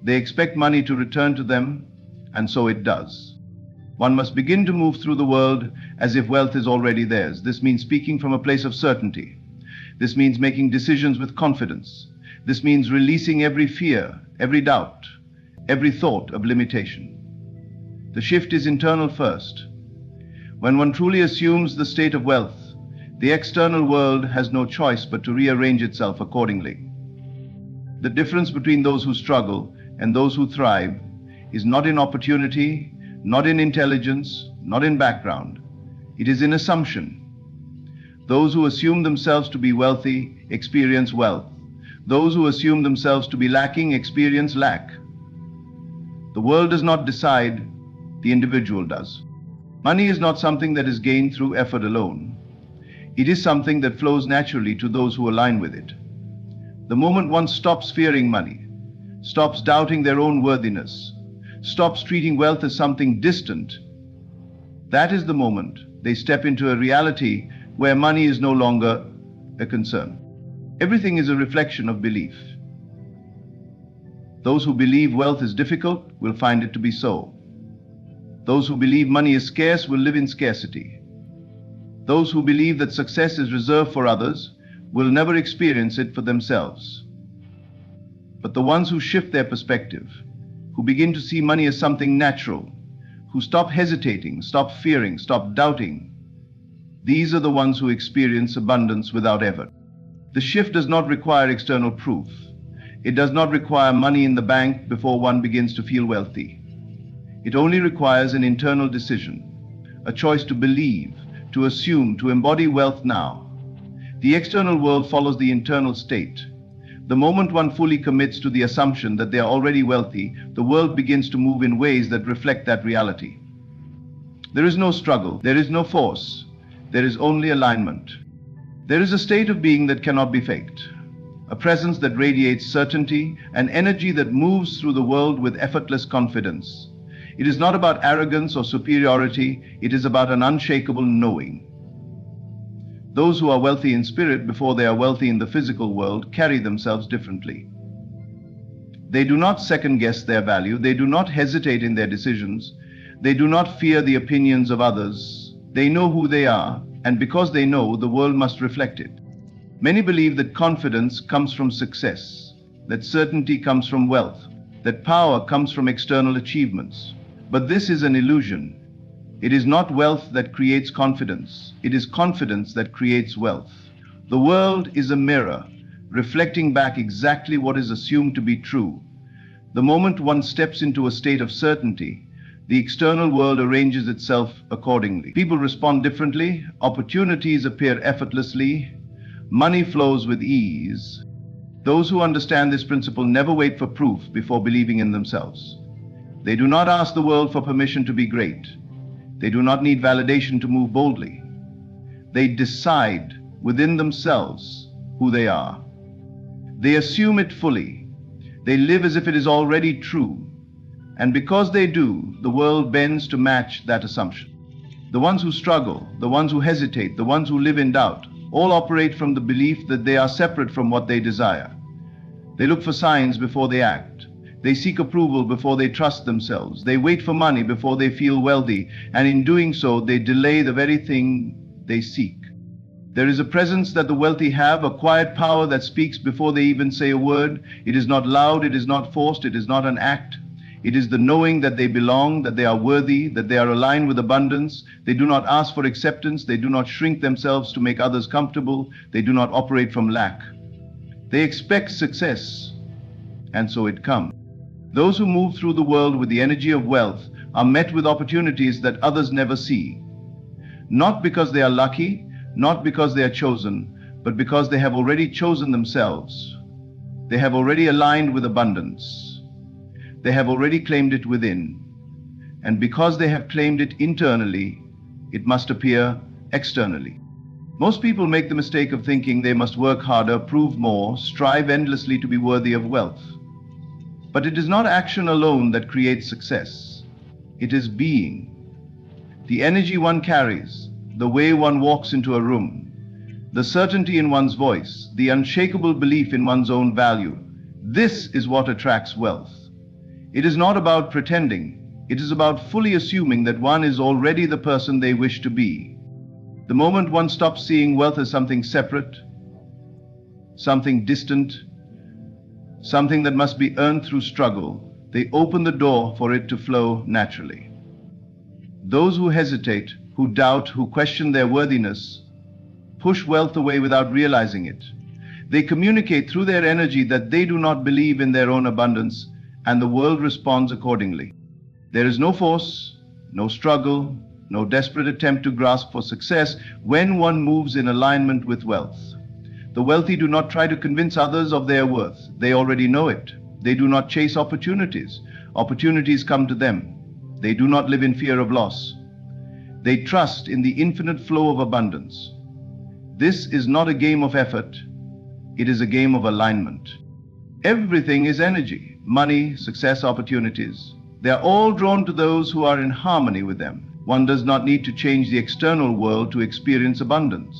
They expect money to return to them, and so it does. One must begin to move through the world as if wealth is already theirs. This means speaking from a place of certainty. This means making decisions with confidence. This means releasing every fear, every doubt, every thought of limitation. The shift is internal first. When one truly assumes the state of wealth, the external world has no choice but to rearrange itself accordingly. The difference between those who struggle and those who thrive is not in opportunity, not in intelligence, not in background. It is in assumption. Those who assume themselves to be wealthy experience wealth. Those who assume themselves to be lacking experience lack. The world does not decide, the individual does. Money is not something that is gained through effort alone. It is something that flows naturally to those who align with it. The moment one stops fearing money, stops doubting their own worthiness, stops treating wealth as something distant, that is the moment they step into a reality where money is no longer a concern. Everything is a reflection of belief. Those who believe wealth is difficult will find it to be so. Those who believe money is scarce will live in scarcity. Those who believe that success is reserved for others will never experience it for themselves. But the ones who shift their perspective, who begin to see money as something natural, who stop hesitating, stop fearing, stop doubting, these are the ones who experience abundance without effort. The shift does not require external proof. It does not require money in the bank before one begins to feel wealthy. It only requires an internal decision, a choice to believe, to assume, to embody wealth now. The external world follows the internal state. The moment one fully commits to the assumption that they are already wealthy, the world begins to move in ways that reflect that reality. There is no struggle, there is no force, there is only alignment. There is a state of being that cannot be faked, a presence that radiates certainty, an energy that moves through the world with effortless confidence. It is not about arrogance or superiority, it is about an unshakable knowing. Those who are wealthy in spirit before they are wealthy in the physical world carry themselves differently. They do not second-guess their value, they do not hesitate in their decisions, they do not fear the opinions of others. They know who they are, and because they know, the world must reflect it. Many believe that confidence comes from success, that certainty comes from wealth, that power comes from external achievements. But this is an illusion. It is not wealth that creates confidence. It is confidence that creates wealth. The world is a mirror, reflecting back exactly what is assumed to be true. The moment one steps into a state of certainty, the external world arranges itself accordingly. People respond differently, opportunities appear effortlessly, money flows with ease. Those who understand this principle never wait for proof before believing in themselves. They do not ask the world for permission to be great. They do not need validation to move boldly. They decide within themselves who they are. They assume it fully. They live as if it is already true. And because they do, the world bends to match that assumption. The ones who struggle, the ones who hesitate, the ones who live in doubt, all operate from the belief that they are separate from what they desire. They look for signs before they act. They seek approval before they trust themselves. They wait for money before they feel wealthy, and in doing so, they delay the very thing they seek. There is a presence that the wealthy have, a quiet power that speaks before they even say a word. It is not loud, it is not forced, it is not an act. It is the knowing that they belong, that they are worthy, that they are aligned with abundance. They do not ask for acceptance. They do not shrink themselves to make others comfortable. They do not operate from lack. They expect success, and so it comes. Those who move through the world with the energy of wealth are met with opportunities that others never see. Not because they are lucky, not because they are chosen, but because they have already chosen themselves. They have already aligned with abundance. They have already claimed it within. And because they have claimed it internally, it must appear externally. Most people make the mistake of thinking they must work harder, prove more, strive endlessly to be worthy of wealth. But it is not action alone that creates success. It is being. The energy one carries, the way one walks into a room, the certainty in one's voice, the unshakable belief in one's own value. This is what attracts wealth. It is not about pretending. It is about fully assuming that one is already the person they wish to be. The moment one stops seeing wealth as something separate, something distant, something that must be earned through struggle, they open the door for it to flow naturally. Those who hesitate, who doubt, who question their worthiness, push wealth away without realizing it. They communicate through their energy that they do not believe in their own abundance, and the world responds accordingly. There is no force, no struggle, no desperate attempt to grasp for success when one moves in alignment with wealth. The wealthy do not try to convince others of their worth. They already know it. They do not chase opportunities. Opportunities come to them. They do not live in fear of loss. They trust in the infinite flow of abundance. This is not a game of effort. It is a game of alignment. Everything is energy, money, success, opportunities. They are all drawn to those who are in harmony with them. One does not need to change the external world to experience abundance.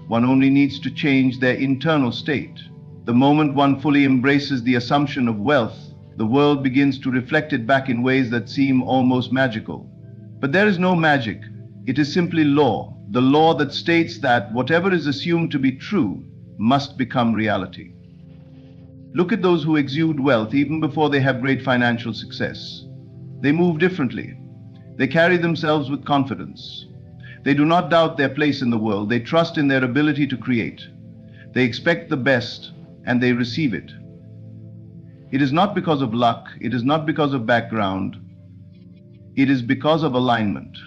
One only needs to change their internal state. The moment one fully embraces the assumption of wealth, the world begins to reflect it back in ways that seem almost magical. But there is no magic. It is simply law, the law that states that whatever is assumed to be true must become reality. Look at those who exude wealth even before they have great financial success. They move differently. They carry themselves with confidence. They do not doubt their place in the world. They trust in their ability to create. They expect the best, and they receive it. It is not because of luck. It is not because of background. It is because of alignment.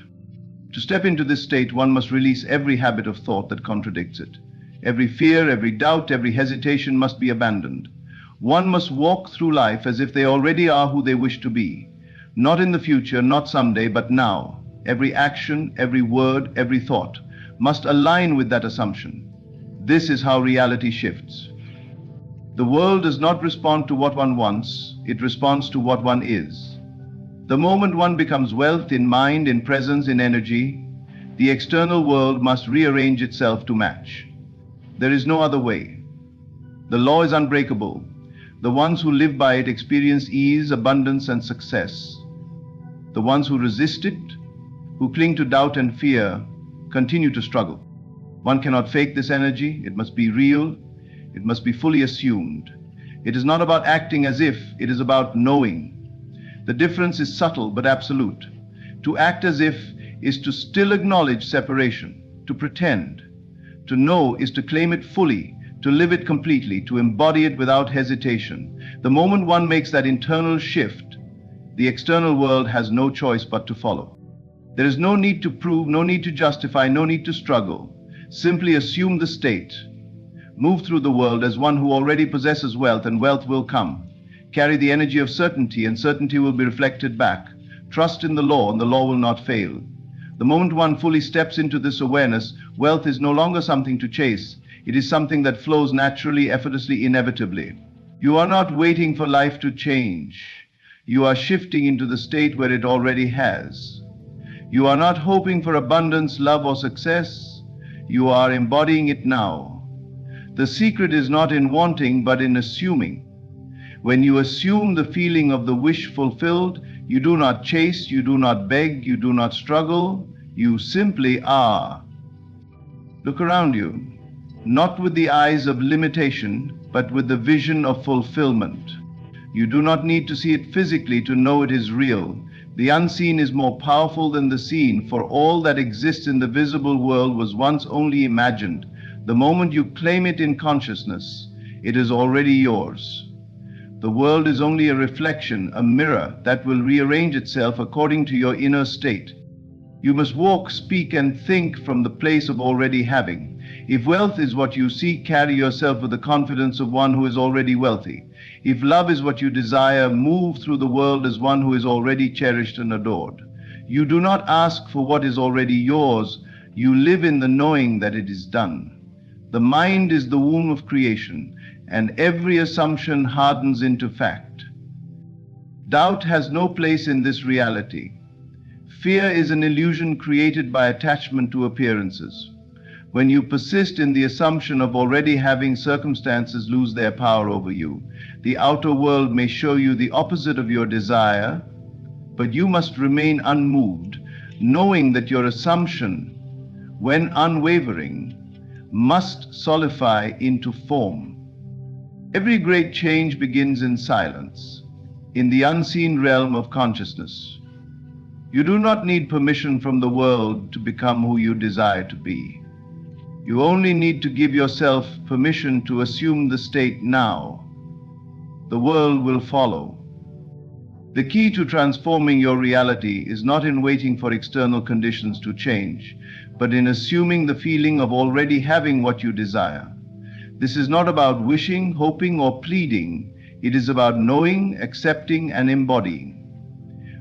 To step into this state, one must release every habit of thought that contradicts it. Every fear, every doubt, every hesitation must be abandoned. One must walk through life as if they already are who they wish to be. Not in the future, not someday, but now. Every action, every word, every thought must align with that assumption. This is how reality shifts. The world does not respond to what one wants, it responds to what one is. The moment one becomes wealth in mind, in presence, in energy, the external world must rearrange itself to match. There is no other way. The law is unbreakable. The ones who live by it experience ease, abundance, and success. The ones who resist it, who cling to doubt and fear, continue to struggle. One cannot fake this energy. It must be real. It must be fully assumed. It is not about acting as if, it is about knowing. The difference is subtle but absolute. To act as if is to still acknowledge separation, to pretend. To know is to claim it fully, to live it completely, to embody it without hesitation. The moment one makes that internal shift, The external world has no choice but to follow. There is no need to prove, no need to justify, no need to struggle. Simply assume the state. Move through the world as one who already possesses wealth, and wealth will come. Carry the energy of certainty, and certainty will be reflected back. Trust in the law, and the law will not fail. The moment one fully steps into this awareness, wealth is no longer something to chase. It is something that flows naturally, effortlessly, inevitably. You are not waiting for life to change. You are shifting into the state where it already has. You are not hoping for abundance, love, or success. You are embodying it now. The secret is not in wanting, but in assuming. When you assume the feeling of the wish fulfilled, you do not chase, you do not beg, you do not struggle, you simply are. Look around you, not with the eyes of limitation, but with the vision of fulfillment. You do not need to see it physically to know it is real. The unseen is more powerful than the seen, for all that exists in the visible world was once only imagined. The moment you claim it in consciousness, it is already yours. The world is only a reflection, a mirror that will rearrange itself according to your inner state. You must walk, speak, and think from the place of already having. If wealth is what you seek, carry yourself with the confidence of one who is already wealthy. If love is what you desire, move through the world as one who is already cherished and adored. You do not ask for what is already yours. You live in the knowing that it is done. The mind is the womb of creation, and every assumption hardens into fact. Doubt has no place in this reality. Fear is an illusion created by attachment to appearances. When you persist in the assumption of already having, circumstances lose their power over you. The outer world may show you the opposite of your desire, but you must remain unmoved, knowing that your assumption, when unwavering, must solidify into form. Every great change begins in silence, in the unseen realm of consciousness. You do not need permission from the world to become who you desire to be. You only need to give yourself permission to assume the state now. The world will follow. The key to transforming your reality is not in waiting for external conditions to change, but in assuming the feeling of already having what you desire. This is not about wishing, hoping, or pleading. It is about knowing, accepting, and embodying.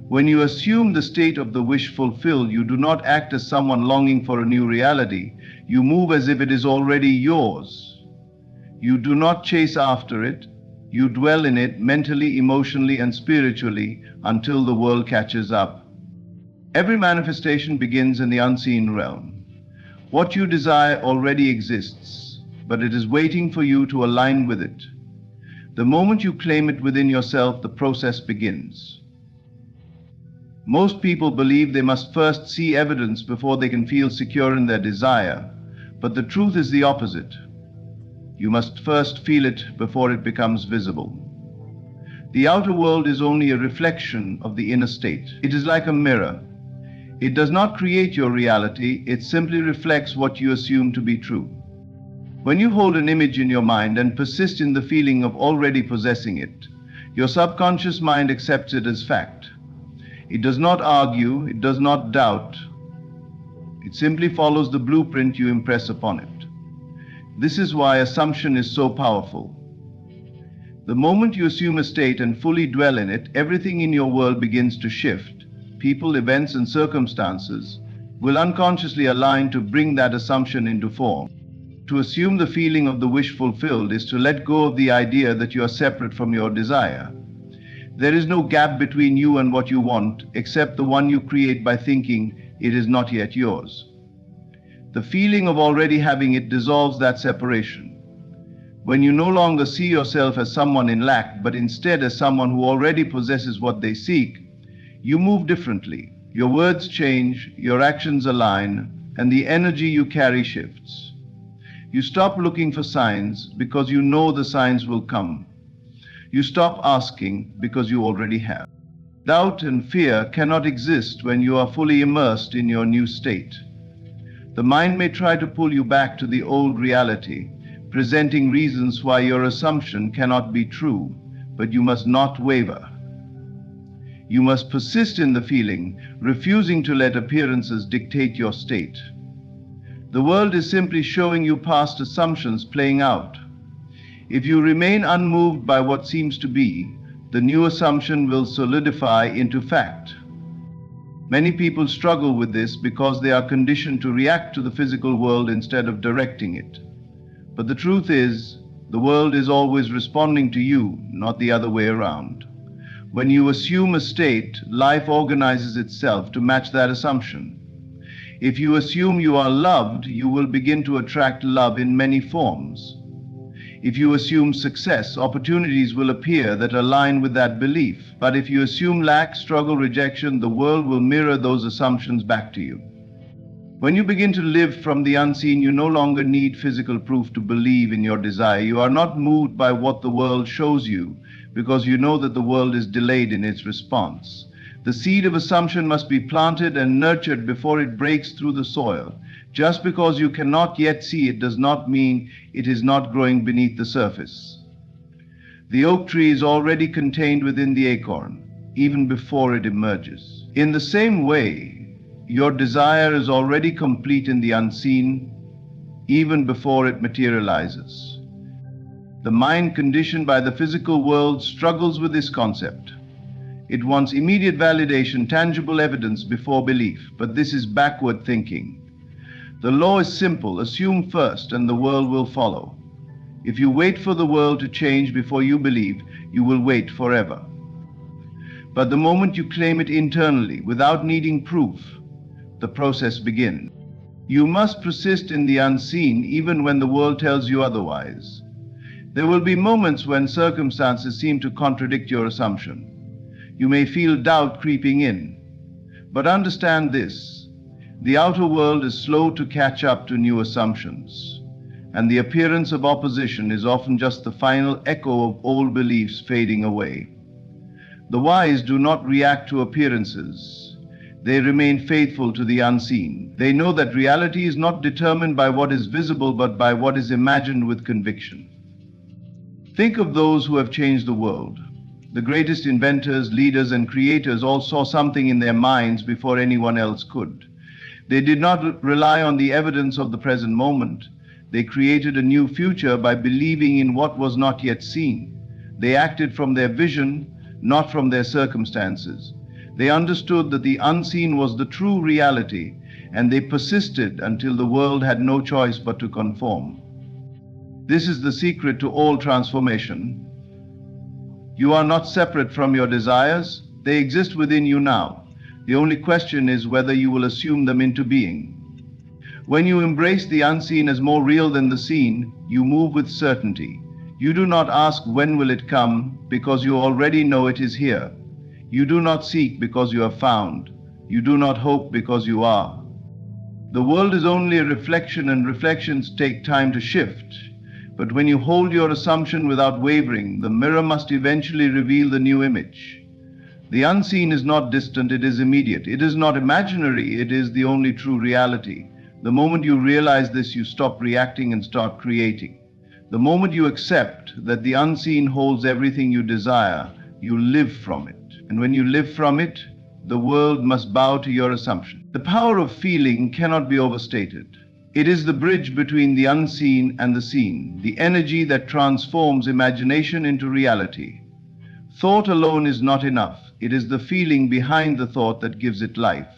When you assume the state of the wish fulfilled, you do not act as someone longing for a new reality. You move as if it is already yours. You do not chase after it. You dwell in it mentally, emotionally, and spiritually until the world catches up. Every manifestation begins in the unseen realm. What you desire already exists, but it is waiting for you to align with it. The moment you claim it within yourself, the process begins. Most people believe they must first see evidence before they can feel secure in their desire, but the truth is the opposite. You must first feel it before it becomes visible. The outer world is only a reflection of the inner state. It is like a mirror. It does not create your reality, it simply reflects what you assume to be true. When you hold an image in your mind and persist in the feeling of already possessing it, your subconscious mind accepts it as fact. It does not argue, it does not doubt. It simply follows the blueprint you impress upon it. This is why assumption is so powerful. The moment you assume a state and fully dwell in it, everything in your world begins to shift. People, events, and circumstances will unconsciously align to bring that assumption into form. To assume the feeling of the wish fulfilled is to let go of the idea that you are separate from your desire. There is no gap between you and what you want, except the one you create by thinking it is not yet yours. The feeling of already having it dissolves that separation. When you no longer see yourself as someone in lack, but instead as someone who already possesses what they seek, you move differently. Your words change, your actions align, and the energy you carry shifts. You stop looking for signs because you know the signs will come. You stop asking because you already have. Doubt and fear cannot exist when you are fully immersed in your new state. The mind may try to pull you back to the old reality, presenting reasons why your assumption cannot be true, but you must not waver. You must persist in the feeling, refusing to let appearances dictate your state. The world is simply showing you past assumptions playing out. If you remain unmoved by what seems to be, the new assumption will solidify into fact. Many people struggle with this because they are conditioned to react to the physical world instead of directing it. But the truth is, the world is always responding to you, not the other way around. When you assume a state, life organizes itself to match that assumption. If you assume you are loved, you will begin to attract love in many forms. If you assume success, opportunities will appear that align with that belief. But if you assume lack, struggle, rejection, the world will mirror those assumptions back to you. When you begin to live from the unseen, you no longer need physical proof to believe in your desire. You are not moved by what the world shows you, because you know that the world is delayed in its response. The seed of assumption must be planted and nurtured before it breaks through the soil. Just because you cannot yet see it does not mean it is not growing beneath the surface. The oak tree is already contained within the acorn, even before it emerges. In the same way, your desire is already complete in the unseen, even before it materializes. The mind conditioned by the physical world struggles with this concept. It wants immediate validation, tangible evidence before belief, but this is backward thinking. The law is simple: assume first and the world will follow. If you wait for the world to change before you believe, you will wait forever. But the moment you claim it internally, without needing proof, the process begins. You must persist in the unseen even when the world tells you otherwise. There will be moments when circumstances seem to contradict your assumption. You may feel doubt creeping in. But understand this: the outer world is slow to catch up to new assumptions, and the appearance of opposition is often just the final echo of old beliefs fading away. The wise do not react to appearances. They remain faithful to the unseen. They know that reality is not determined by what is visible, but by what is imagined with conviction. Think of those who have changed the world. The greatest inventors, leaders, and creators all saw something in their minds before anyone else could. They did not rely on the evidence of the present moment. They created a new future by believing in what was not yet seen. They acted from their vision, not from their circumstances. They understood that the unseen was the true reality, and they persisted until the world had no choice but to conform. This is the secret to all transformation. You are not separate from your desires. They exist within you now. The only question is whether you will assume them into being. When you embrace the unseen as more real than the seen, you move with certainty. You do not ask when will it come, because you already know it is here. You do not seek because you have found. You do not hope because you are. The world is only a reflection, and reflections take time to shift. But when you hold your assumption without wavering, the mirror must eventually reveal the new image. The unseen is not distant, it is immediate. It is not imaginary, it is the only true reality. The moment you realize this, you stop reacting and start creating. The moment you accept that the unseen holds everything you desire, you live from it. And when you live from it, the world must bow to your assumption. The power of feeling cannot be overstated. It is the bridge between the unseen and the seen, the energy that transforms imagination into reality. Thought alone is not enough. It is the feeling behind the thought that gives it life.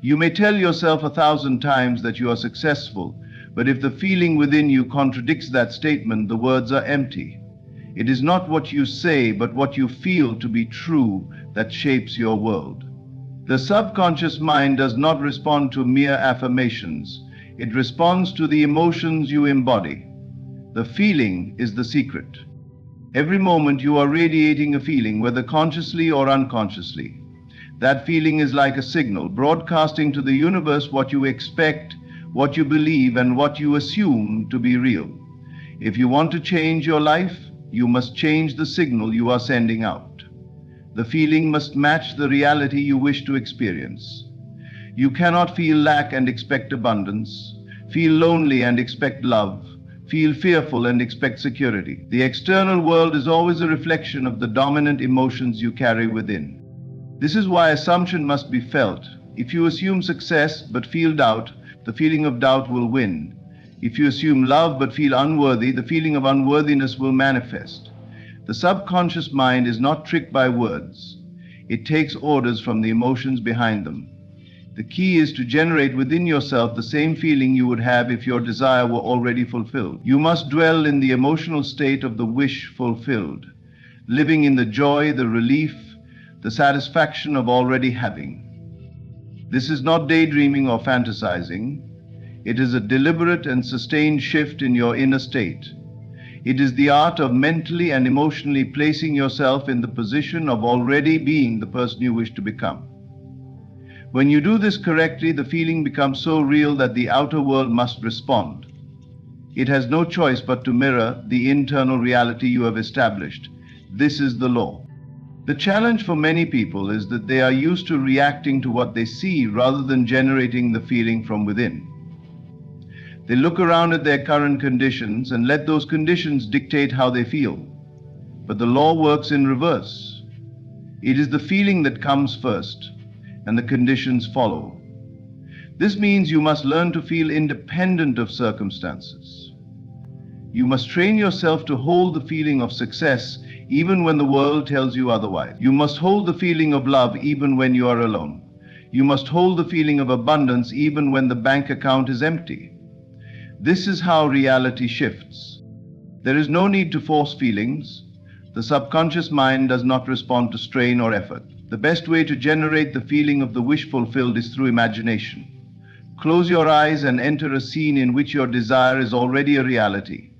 You may tell yourself 1,000 times that you are successful, but if the feeling within you contradicts that statement, the words are empty. It is not what you say, but what you feel to be true that shapes your world. The subconscious mind does not respond to mere affirmations. It responds to the emotions you embody. The feeling is the secret. Every moment you are radiating a feeling, whether consciously or unconsciously. That feeling is like a signal, broadcasting to the universe what you expect, what you believe, and what you assume to be real. If you want to change your life, you must change the signal you are sending out. The feeling must match the reality you wish to experience. You cannot feel lack and expect abundance, feel lonely and expect love, feel fearful and expect security. The external world is always a reflection of the dominant emotions you carry within. This is why assumption must be felt. If you assume success but feel doubt, the feeling of doubt will win. If you assume love but feel unworthy, the feeling of unworthiness will manifest. The subconscious mind is not tricked by words. It takes orders from the emotions behind them. The key is to generate within yourself the same feeling you would have if your desire were already fulfilled. You must dwell in the emotional state of the wish fulfilled, living in the joy, the relief, the satisfaction of already having. This is not daydreaming or fantasizing. It is a deliberate and sustained shift in your inner state. It is the art of mentally and emotionally placing yourself in the position of already being the person you wish to become. When you do this correctly, the feeling becomes so real that the outer world must respond. It has no choice but to mirror the internal reality you have established. This is the law. The challenge for many people is that they are used to reacting to what they see rather than generating the feeling from within. They look around at their current conditions and let those conditions dictate how they feel. But the law works in reverse. It is the feeling that comes first, and the conditions follow. This means you must learn to feel independent of circumstances. You must train yourself to hold the feeling of success even when the world tells you otherwise. You must hold the feeling of love even when you are alone. You must hold the feeling of abundance even when the bank account is empty. This is how reality shifts. There is no need to force feelings. The subconscious mind does not respond to strain or effort. The best way to generate the feeling of the wish fulfilled is through imagination. Close your eyes and enter a scene in which your desire is already a reality.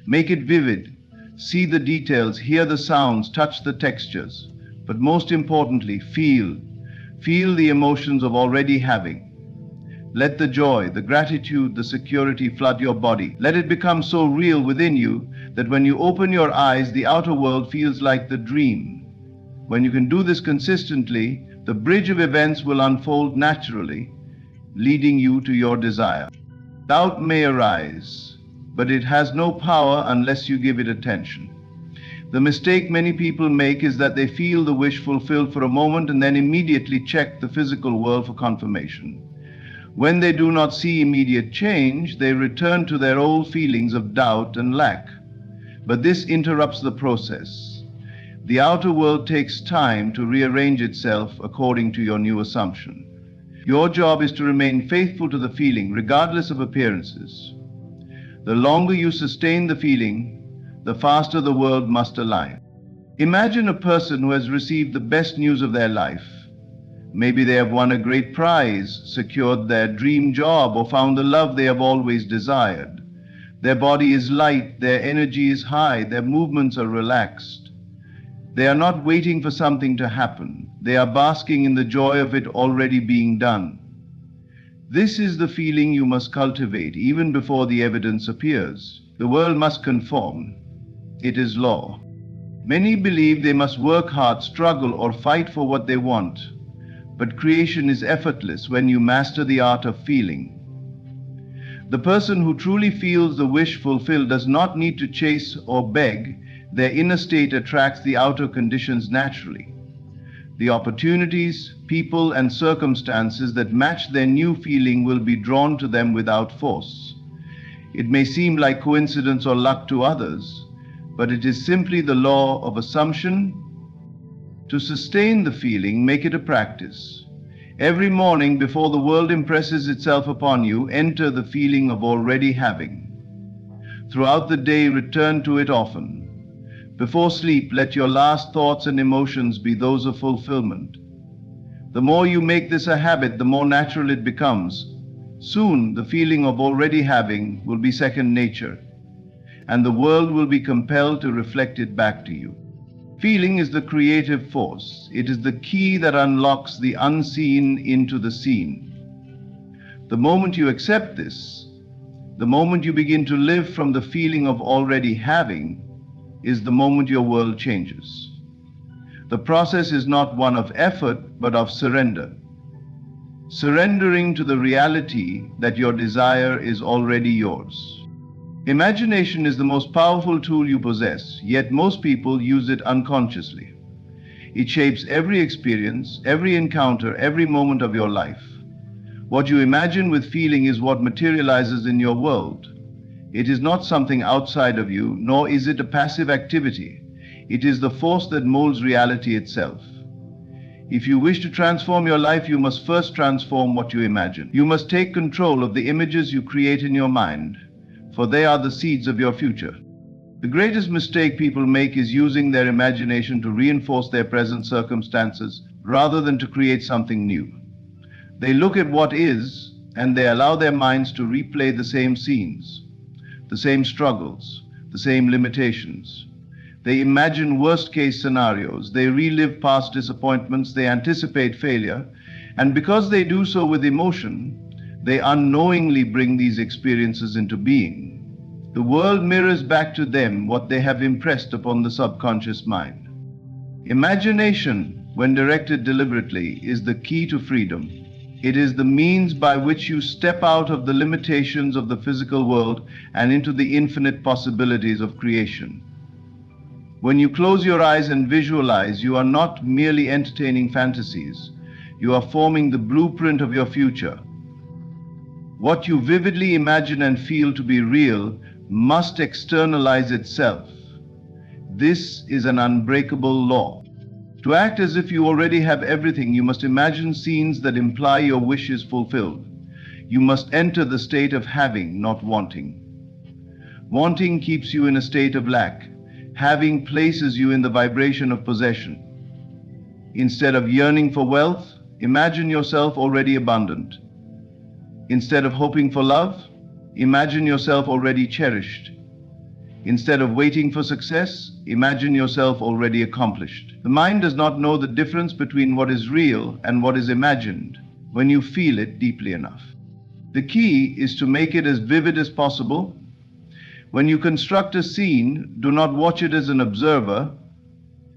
Make it vivid. See the details, hear the sounds, touch the textures. But most importantly, feel. Feel the emotions of already having. Let the joy, the gratitude, the security flood your body. Let it become so real within you that when you open your eyes, the outer world feels like the dream. When you can do this consistently, the bridge of events will unfold naturally, leading you to your desire. Doubt may arise, but it has no power unless you give it attention. The mistake many people make is that they feel the wish fulfilled for a moment and then immediately check the physical world for confirmation. When they do not see immediate change, they return to their old feelings of doubt and lack. But this interrupts the process. The outer world takes time to rearrange itself according to your new assumption. Your job is to remain faithful to the feeling, regardless of appearances. The longer you sustain the feeling, the faster the world must align. Imagine a person who has received the best news of their life. Maybe they have won a great prize, secured their dream job, or found the love they have always desired. Their body is light, their energy is high, their movements are relaxed. They are not waiting for something to happen. They are basking in the joy of it already being done. This is the feeling you must cultivate even before the evidence appears. The world must conform. It is law. Many believe they must work hard, struggle, or fight for what they want. But creation is effortless when you master the art of feeling. The person who truly feels the wish fulfilled does not need to chase or beg. Their inner state attracts the outer conditions naturally. The opportunities, people, and circumstances that match their new feeling will be drawn to them without force. It may seem like coincidence or luck to others, but it is simply the law of assumption. To sustain the feeling, make it a practice. Every morning before the world impresses itself upon you, enter the feeling of already having. Throughout the day, return to it often. Before sleep, let your last thoughts and emotions be those of fulfillment. The more you make this a habit, the more natural it becomes. Soon, the feeling of already having will be second nature, and the world will be compelled to reflect it back to you. Feeling is the creative force. It is the key that unlocks the unseen into the seen. The moment you accept this, the moment you begin to live from the feeling of already having, is the moment your world changes. The process is not one of effort, but of surrender. Surrendering to the reality that your desire is already yours. Imagination is the most powerful tool you possess, yet most people use it unconsciously. It shapes every experience, every encounter, every moment of your life. What you imagine with feeling is what materializes in your world. It is not something outside of you, nor is it a passive activity. It is the force that molds reality itself. If you wish to transform your life, you must first transform what you imagine. You must take control of the images you create in your mind, for they are the seeds of your future. The greatest mistake people make is using their imagination to reinforce their present circumstances rather than to create something new. They look at what is, and they allow their minds to replay the same scenes, the same struggles, the same limitations. They imagine worst-case scenarios, they relive past disappointments, they anticipate failure, and because they do so with emotion, they unknowingly bring these experiences into being. The world mirrors back to them what they have impressed upon the subconscious mind. Imagination, when directed deliberately, is the key to freedom. It is the means by which you step out of the limitations of the physical world and into the infinite possibilities of creation. When you close your eyes and visualize, you are not merely entertaining fantasies. You are forming the blueprint of your future. What you vividly imagine and feel to be real must externalize itself. This is an unbreakable law. To act as if you already have everything, you must imagine scenes that imply your wish is fulfilled. You must enter the state of having, not wanting. Wanting keeps you in a state of lack. Having places you in the vibration of possession. Instead of yearning for wealth, imagine yourself already abundant. Instead of hoping for love, imagine yourself already cherished. Instead of waiting for success, imagine yourself already accomplished. The mind does not know the difference between what is real and what is imagined when you feel it deeply enough. The key is to make it as vivid as possible. When you construct a scene, do not watch it as an observer.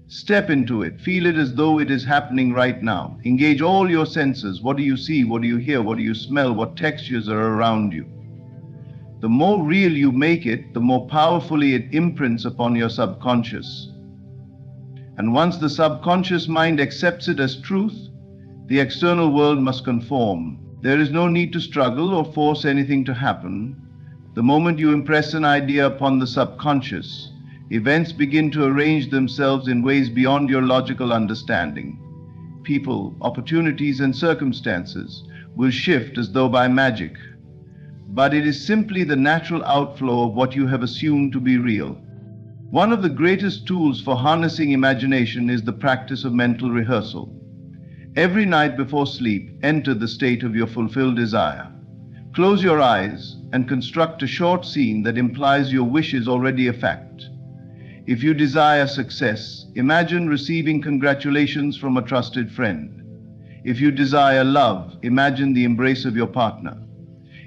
Step into it. Feel it as though it is happening right now. Engage all your senses. What do you see? What do you hear? What do you smell? What textures are around you? The more real you make it, the more powerfully it imprints upon your subconscious. And once the subconscious mind accepts it as truth, the external world must conform. There is no need to struggle or force anything to happen. The moment you impress an idea upon the subconscious, events begin to arrange themselves in ways beyond your logical understanding. People, opportunities, and circumstances will shift as though by magic. But it is simply the natural outflow of what you have assumed to be real. One of the greatest tools for harnessing imagination is the practice of mental rehearsal. Every night before sleep, enter the state of your fulfilled desire. Close your eyes and construct a short scene that implies your wish is already a fact. If you desire success, imagine receiving congratulations from a trusted friend. If you desire love, imagine the embrace of your partner.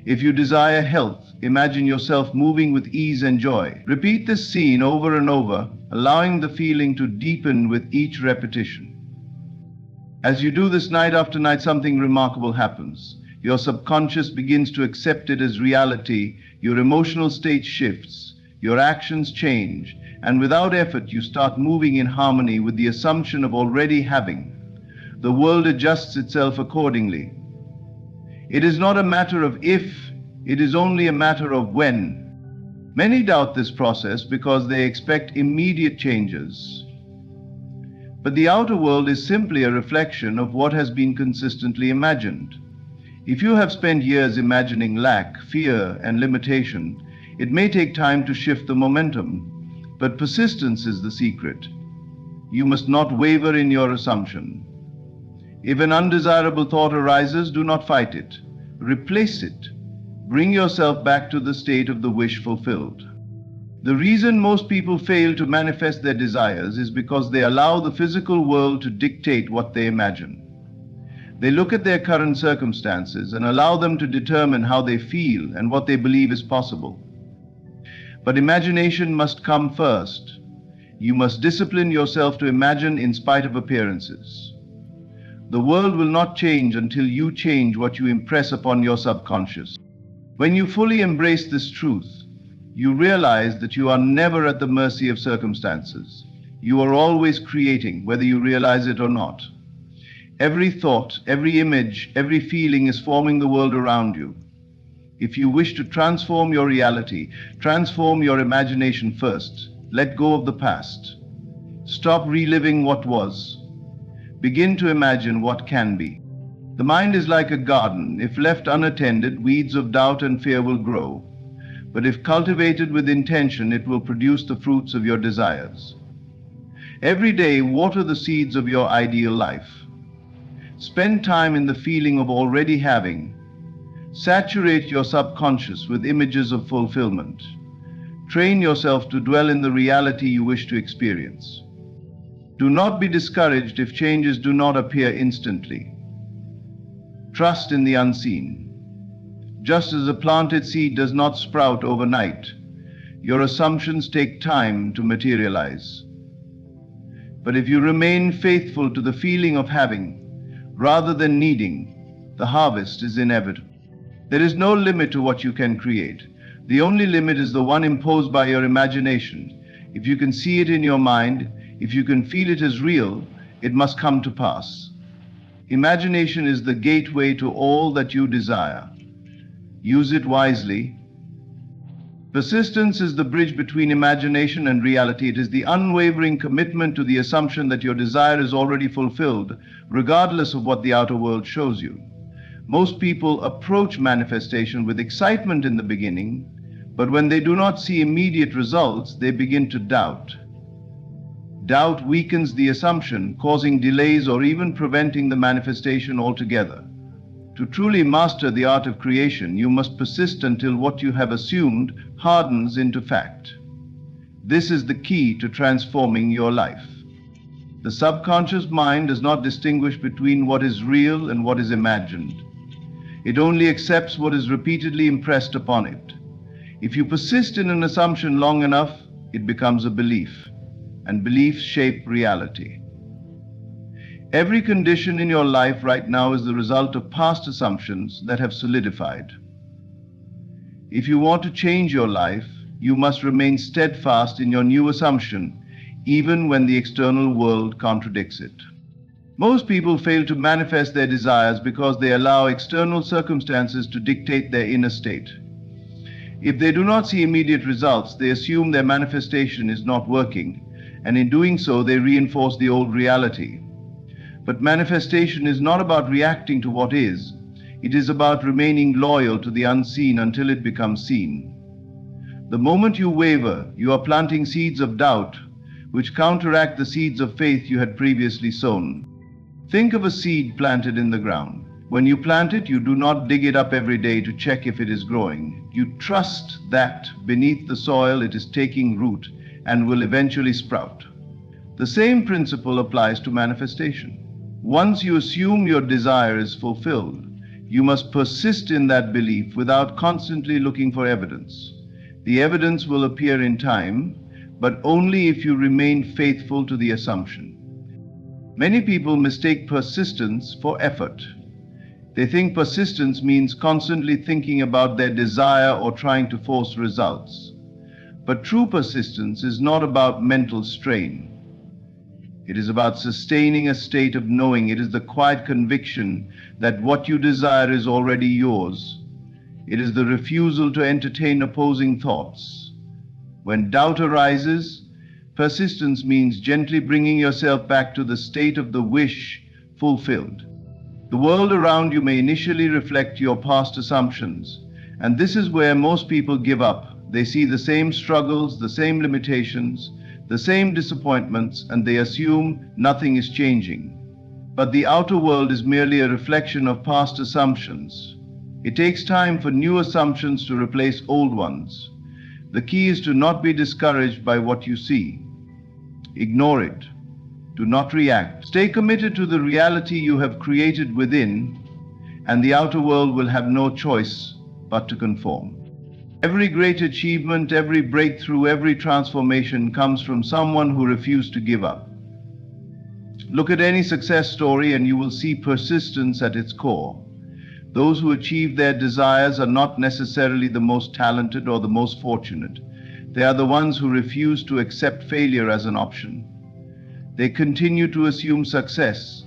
If you desire health, imagine yourself moving with ease and joy. Repeat this scene over and over, allowing the feeling to deepen with each repetition. As you do this night after night, something remarkable happens. Your subconscious begins to accept it as reality, your emotional state shifts, your actions change, and without effort you start moving in harmony with the assumption of already having. The world adjusts itself accordingly. It is not a matter of if, it is only a matter of when. Many doubt this process because they expect immediate changes. But the outer world is simply a reflection of what has been consistently imagined. If you have spent years imagining lack, fear, and limitation, it may take time to shift the momentum, but persistence is the secret. You must not waver in your assumption. If an undesirable thought arises, do not fight it. Replace it. Bring yourself back to the state of the wish fulfilled. The reason most people fail to manifest their desires is because they allow the physical world to dictate what they imagine. They look at their current circumstances and allow them to determine how they feel and what they believe is possible. But imagination must come first. You must discipline yourself to imagine in spite of appearances. The world will not change until you change what you impress upon your subconscious. When you fully embrace this truth, you realize that you are never at the mercy of circumstances. You are always creating, whether you realize it or not. Every thought, every image, every feeling is forming the world around you. If you wish to transform your reality, transform your imagination first. Let go of the past. Stop reliving what was. Begin to imagine what can be. The mind is like a garden. If left unattended, weeds of doubt and fear will grow. But if cultivated with intention, it will produce the fruits of your desires. Every day, water the seeds of your ideal life. Spend time in the feeling of already having. Saturate your subconscious with images of fulfillment. Train yourself to dwell in the reality you wish to experience. Do not be discouraged if changes do not appear instantly. Trust in the unseen. Just as a planted seed does not sprout overnight, your assumptions take time to materialize. But if you remain faithful to the feeling of having, rather than needing, the harvest is inevitable. There is no limit to what you can create. The only limit is the one imposed by your imagination. If you can see it in your mind, if you can feel it as real, it must come to pass. Imagination is the gateway to all that you desire. Use it wisely. Persistence is the bridge between imagination and reality. It is the unwavering commitment to the assumption that your desire is already fulfilled, regardless of what the outer world shows you. Most people approach manifestation with excitement in the beginning, but when they do not see immediate results, they begin to doubt. Doubt weakens the assumption, causing delays or even preventing the manifestation altogether. To truly master the art of creation, you must persist until what you have assumed hardens into fact. This is the key to transforming your life. The subconscious mind does not distinguish between what is real and what is imagined. It only accepts what is repeatedly impressed upon it. If you persist in an assumption long enough, it becomes a belief, and beliefs shape reality. Every condition in your life right now is the result of past assumptions that have solidified. If you want to change your life, you must remain steadfast in your new assumption, even when the external world contradicts it. Most people fail to manifest their desires because they allow external circumstances to dictate their inner state. If they do not see immediate results, they assume their manifestation is not working, and in doing so, they reinforce the old reality. But manifestation is not about reacting to what is. It is about remaining loyal to the unseen until it becomes seen. The moment you waver, you are planting seeds of doubt, which counteract the seeds of faith you had previously sown. Think of a seed planted in the ground. When you plant it, you do not dig it up every day to check if it is growing. You trust that beneath the soil it is taking root and will eventually sprout. The same principle applies to manifestation. Once you assume your desire is fulfilled, you must persist in that belief without constantly looking for evidence. The evidence will appear in time, but only if you remain faithful to the assumption. Many people mistake persistence for effort. They think persistence means constantly thinking about their desire or trying to force results. But true persistence is not about mental strain. It is about sustaining a state of knowing. It is the quiet conviction that what you desire is already yours. It is the refusal to entertain opposing thoughts. When doubt arises, persistence means gently bringing yourself back to the state of the wish fulfilled. The world around you may initially reflect your past assumptions, and this is where most people give up. They see the same struggles, the same limitations, the same disappointments, and they assume nothing is changing. But the outer world is merely a reflection of past assumptions. It takes time for new assumptions to replace old ones. The key is to not be discouraged by what you see. Ignore it. Do not react. Stay committed to the reality you have created within, and the outer world will have no choice but to conform. Every great achievement, every breakthrough, every transformation comes from someone who refused to give up. Look at any success story and you will see persistence at its core. Those who achieve their desires are not necessarily the most talented or the most fortunate. They are the ones who refuse to accept failure as an option. They continue to assume success,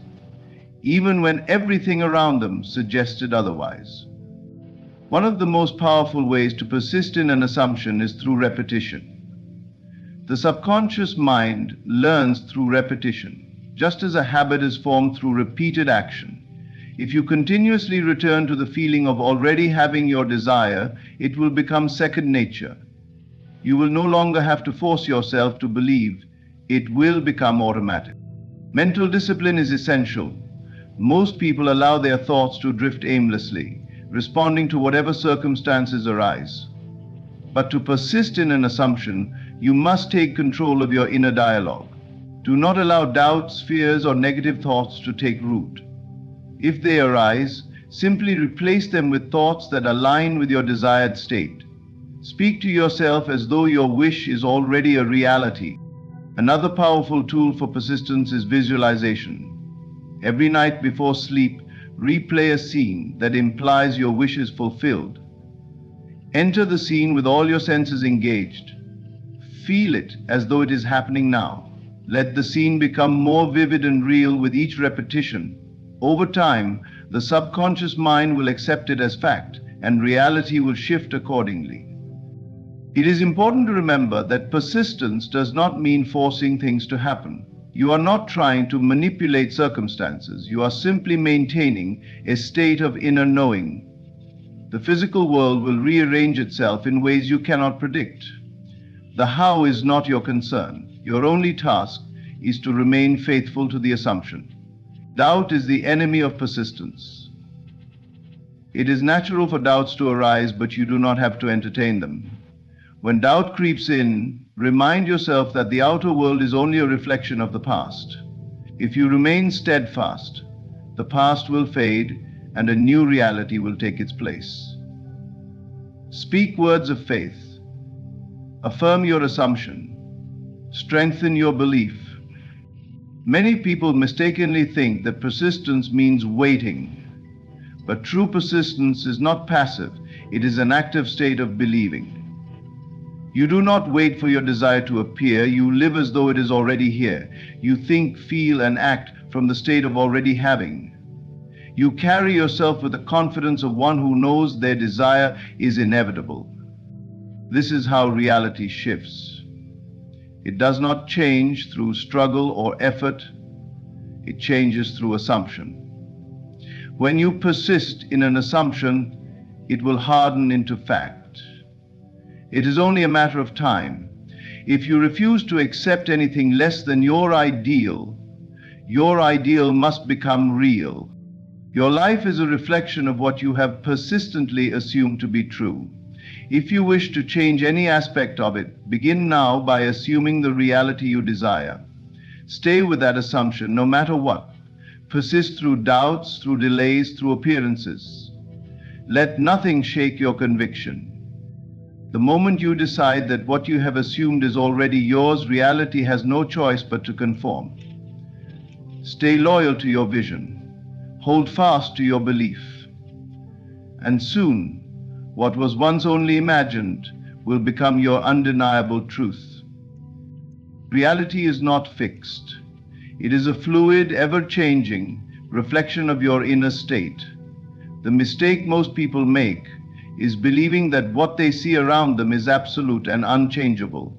even when everything around them suggested otherwise. One of the most powerful ways to persist in an assumption is through repetition. The subconscious mind learns through repetition, just as a habit is formed through repeated action. If you continuously return to the feeling of already having your desire, it will become second nature. You will no longer have to force yourself to believe. It will become automatic. Mental discipline is essential. Most people allow their thoughts to drift aimlessly, responding to whatever circumstances arise. But to persist in an assumption, you must take control of your inner dialogue. Do not allow doubts, fears, or negative thoughts to take root. If they arise, simply replace them with thoughts that align with your desired state. Speak to yourself as though your wish is already a reality. Another powerful tool for persistence is visualization. Every night before sleep, replay a scene that implies your wish is fulfilled. Enter the scene with all your senses engaged. Feel it as though it is happening now. Let the scene become more vivid and real with each repetition. Over time, the subconscious mind will accept it as fact, and reality will shift accordingly. It is important to remember that persistence does not mean forcing things to happen. You are not trying to manipulate circumstances. You are simply maintaining a state of inner knowing. The physical world will rearrange itself in ways you cannot predict. The how is not your concern. Your only task is to remain faithful to the assumption. Doubt is the enemy of persistence. It is natural for doubts to arise, but you do not have to entertain them. When doubt creeps in, remind yourself that the outer world is only a reflection of the past. If you remain steadfast, the past will fade and a new reality will take its place. Speak words of faith. Affirm your assumption. Strengthen your belief. Many people mistakenly think that persistence means waiting. But true persistence is not passive. It is an active state of believing. You do not wait for your desire to appear. You live as though it is already here. You think, feel, and act from the state of already having. You carry yourself with the confidence of one who knows their desire is inevitable. This is how reality shifts. It does not change through struggle or effort. It changes through assumption. When you persist in an assumption, it will harden into fact. It is only a matter of time. If you refuse to accept anything less than your ideal must become real. Your life is a reflection of what you have persistently assumed to be true. If you wish to change any aspect of it, begin now by assuming the reality you desire. Stay with that assumption no matter what. Persist through doubts, through delays, through appearances. Let nothing shake your conviction. The moment you decide that what you have assumed is already yours, reality has no choice but to conform. Stay loyal to your vision. Hold fast to your belief. And soon, what was once only imagined will become your undeniable truth. Reality is not fixed. It is a fluid, ever-changing reflection of your inner state. The mistake most people make is believing that what they see around them is absolute and unchangeable.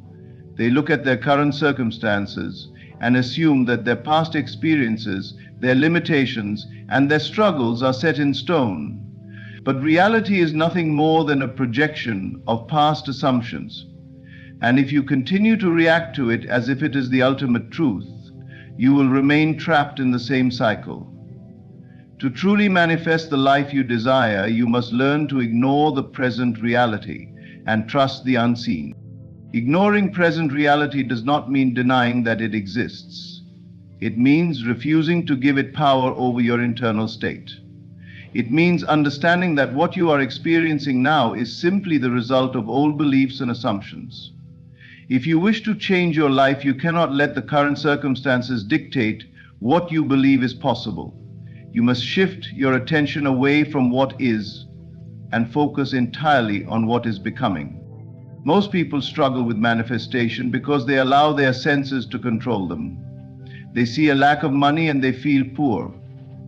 They look at their current circumstances and assume that their past experiences, their limitations, and their struggles are set in stone. But reality is nothing more than a projection of past assumptions. And if you continue to react to it as if it is the ultimate truth, you will remain trapped in the same cycle. To truly manifest the life you desire, you must learn to ignore the present reality and trust the unseen. Ignoring present reality does not mean denying that it exists. It means refusing to give it power over your internal state. It means understanding that what you are experiencing now is simply the result of old beliefs and assumptions. If you wish to change your life, you cannot let the current circumstances dictate what you believe is possible. You must shift your attention away from what is and focus entirely on what is becoming. Most people struggle with manifestation because they allow their senses to control them. They see a lack of money and they feel poor.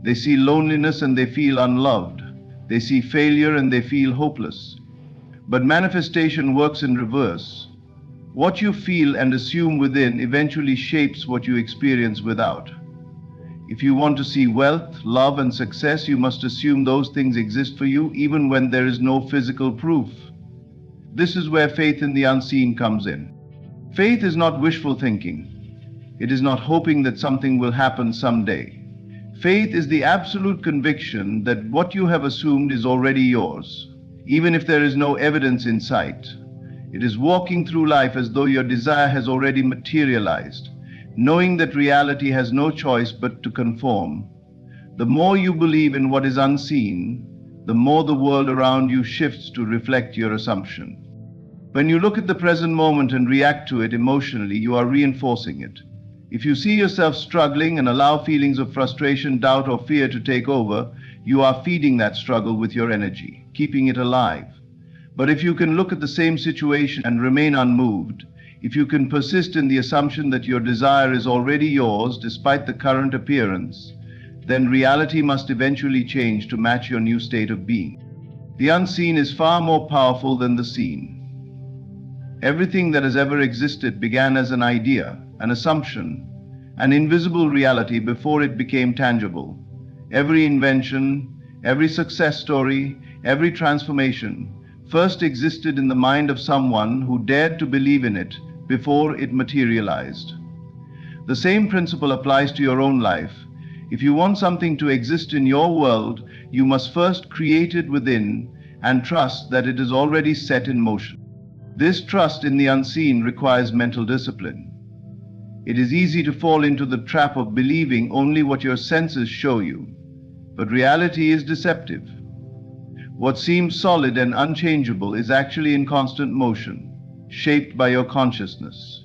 They see loneliness and they feel unloved. They see failure and they feel hopeless. But manifestation works in reverse. What you feel and assume within eventually shapes what you experience without. If you want to see wealth, love, and success, you must assume those things exist for you even when there is no physical proof. This is where faith in the unseen comes in. Faith is not wishful thinking. It is not hoping that something will happen someday. Faith is the absolute conviction that what you have assumed is already yours, even if there is no evidence in sight. It is walking through life as though your desire has already materialized, knowing that reality has no choice but to conform. The more you believe in what is unseen, the more the world around you shifts to reflect your assumption. When you look at the present moment and react to it emotionally, you are reinforcing it. If you see yourself struggling and allow feelings of frustration, doubt, or fear to take over, you are feeding that struggle with your energy, keeping it alive. But if you can look at the same situation and remain unmoved, if you can persist in the assumption that your desire is already yours despite the current appearance, then reality must eventually change to match your new state of being. The unseen is far more powerful than the seen. Everything that has ever existed began as an idea, an assumption, an invisible reality before it became tangible. Every invention, every success story, every transformation first existed in the mind of someone who dared to believe in it before it materialized. The same principle applies to your own life. If you want something to exist in your world, you must first create it within and trust that it is already set in motion. This trust in the unseen requires mental discipline. It is easy to fall into the trap of believing only what your senses show you, but reality is deceptive. What seems solid and unchangeable is actually in constant motion, shaped by your consciousness.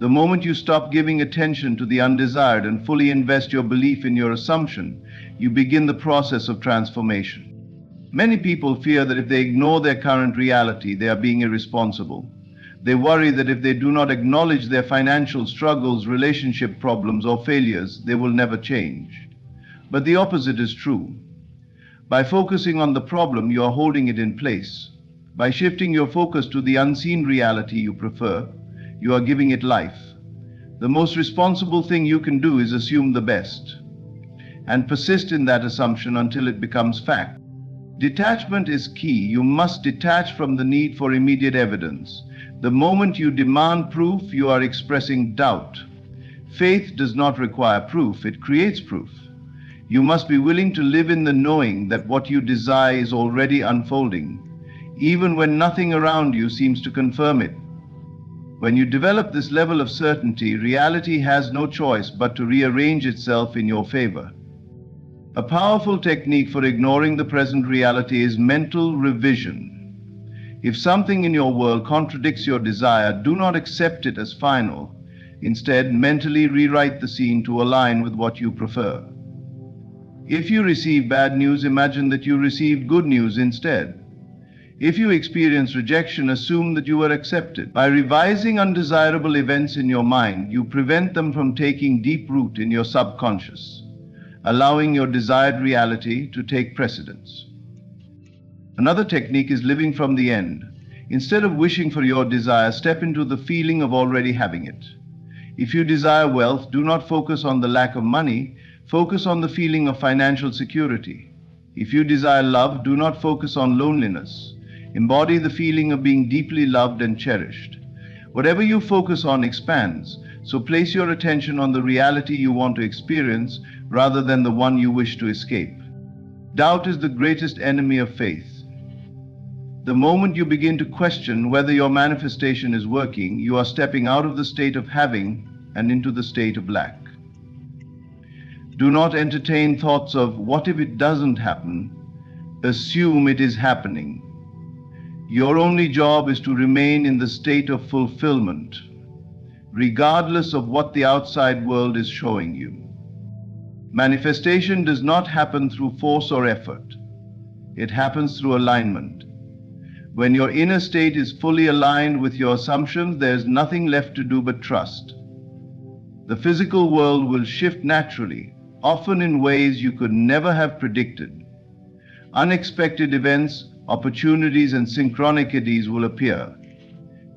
The moment you stop giving attention to the undesired and fully invest your belief in your assumption, you begin the process of transformation. Many people fear that if they ignore their current reality, they are being irresponsible. They worry that if they do not acknowledge their financial struggles, relationship problems, or failures, they will never change. But the opposite is true. By focusing on the problem, you are holding it in place. By shifting your focus to the unseen reality you prefer, you are giving it life. The most responsible thing you can do is assume the best, and persist in that assumption until it becomes fact. Detachment is key. You must detach from the need for immediate evidence. The moment you demand proof, you are expressing doubt. Faith does not require proof, it creates proof. You must be willing to live in the knowing that what you desire is already unfolding, even when nothing around you seems to confirm it. When you develop this level of certainty, reality has no choice but to rearrange itself in your favor. A powerful technique for ignoring the present reality is mental revision. If something in your world contradicts your desire, do not accept it as final. Instead, mentally rewrite the scene to align with what you prefer. If you receive bad news, imagine that you received good news instead. If you experience rejection, assume that you were accepted. By revising undesirable events in your mind, you prevent them from taking deep root in your subconscious, allowing your desired reality to take precedence. Another technique is living from the end. Instead of wishing for your desire, step into the feeling of already having it. If you desire wealth, do not focus on the lack of money, focus on the feeling of financial security. If you desire love, do not focus on loneliness. Embody the feeling of being deeply loved and cherished. Whatever you focus on expands, so place your attention on the reality you want to experience rather than the one you wish to escape. Doubt is the greatest enemy of faith. The moment you begin to question whether your manifestation is working, you are stepping out of the state of having and into the state of lack. Do not entertain thoughts of what if it doesn't happen. Assume it is happening. Your only job is to remain in the state of fulfillment, regardless of what the outside world is showing you. Manifestation does not happen through force or effort. It happens through alignment. When your inner state is fully aligned with your assumptions, there is nothing left to do but trust. The physical world will shift naturally, often in ways you could never have predicted. Unexpected events, opportunities, and synchronicities will appear.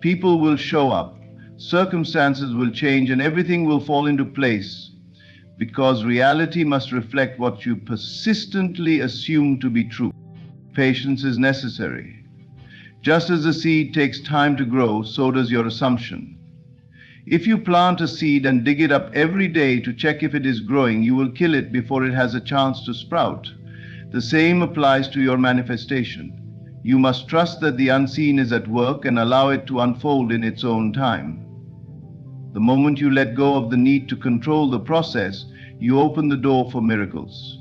People will show up, circumstances will change, and everything will fall into place, because reality must reflect what you persistently assume to be true. Patience is necessary. Just as a seed takes time to grow, so does your assumption. If you plant a seed and dig it up every day to check if it is growing, you will kill it before it has a chance to sprout. The same applies to your manifestation. You must trust that the unseen is at work and allow it to unfold in its own time. The moment you let go of the need to control the process, you open the door for miracles.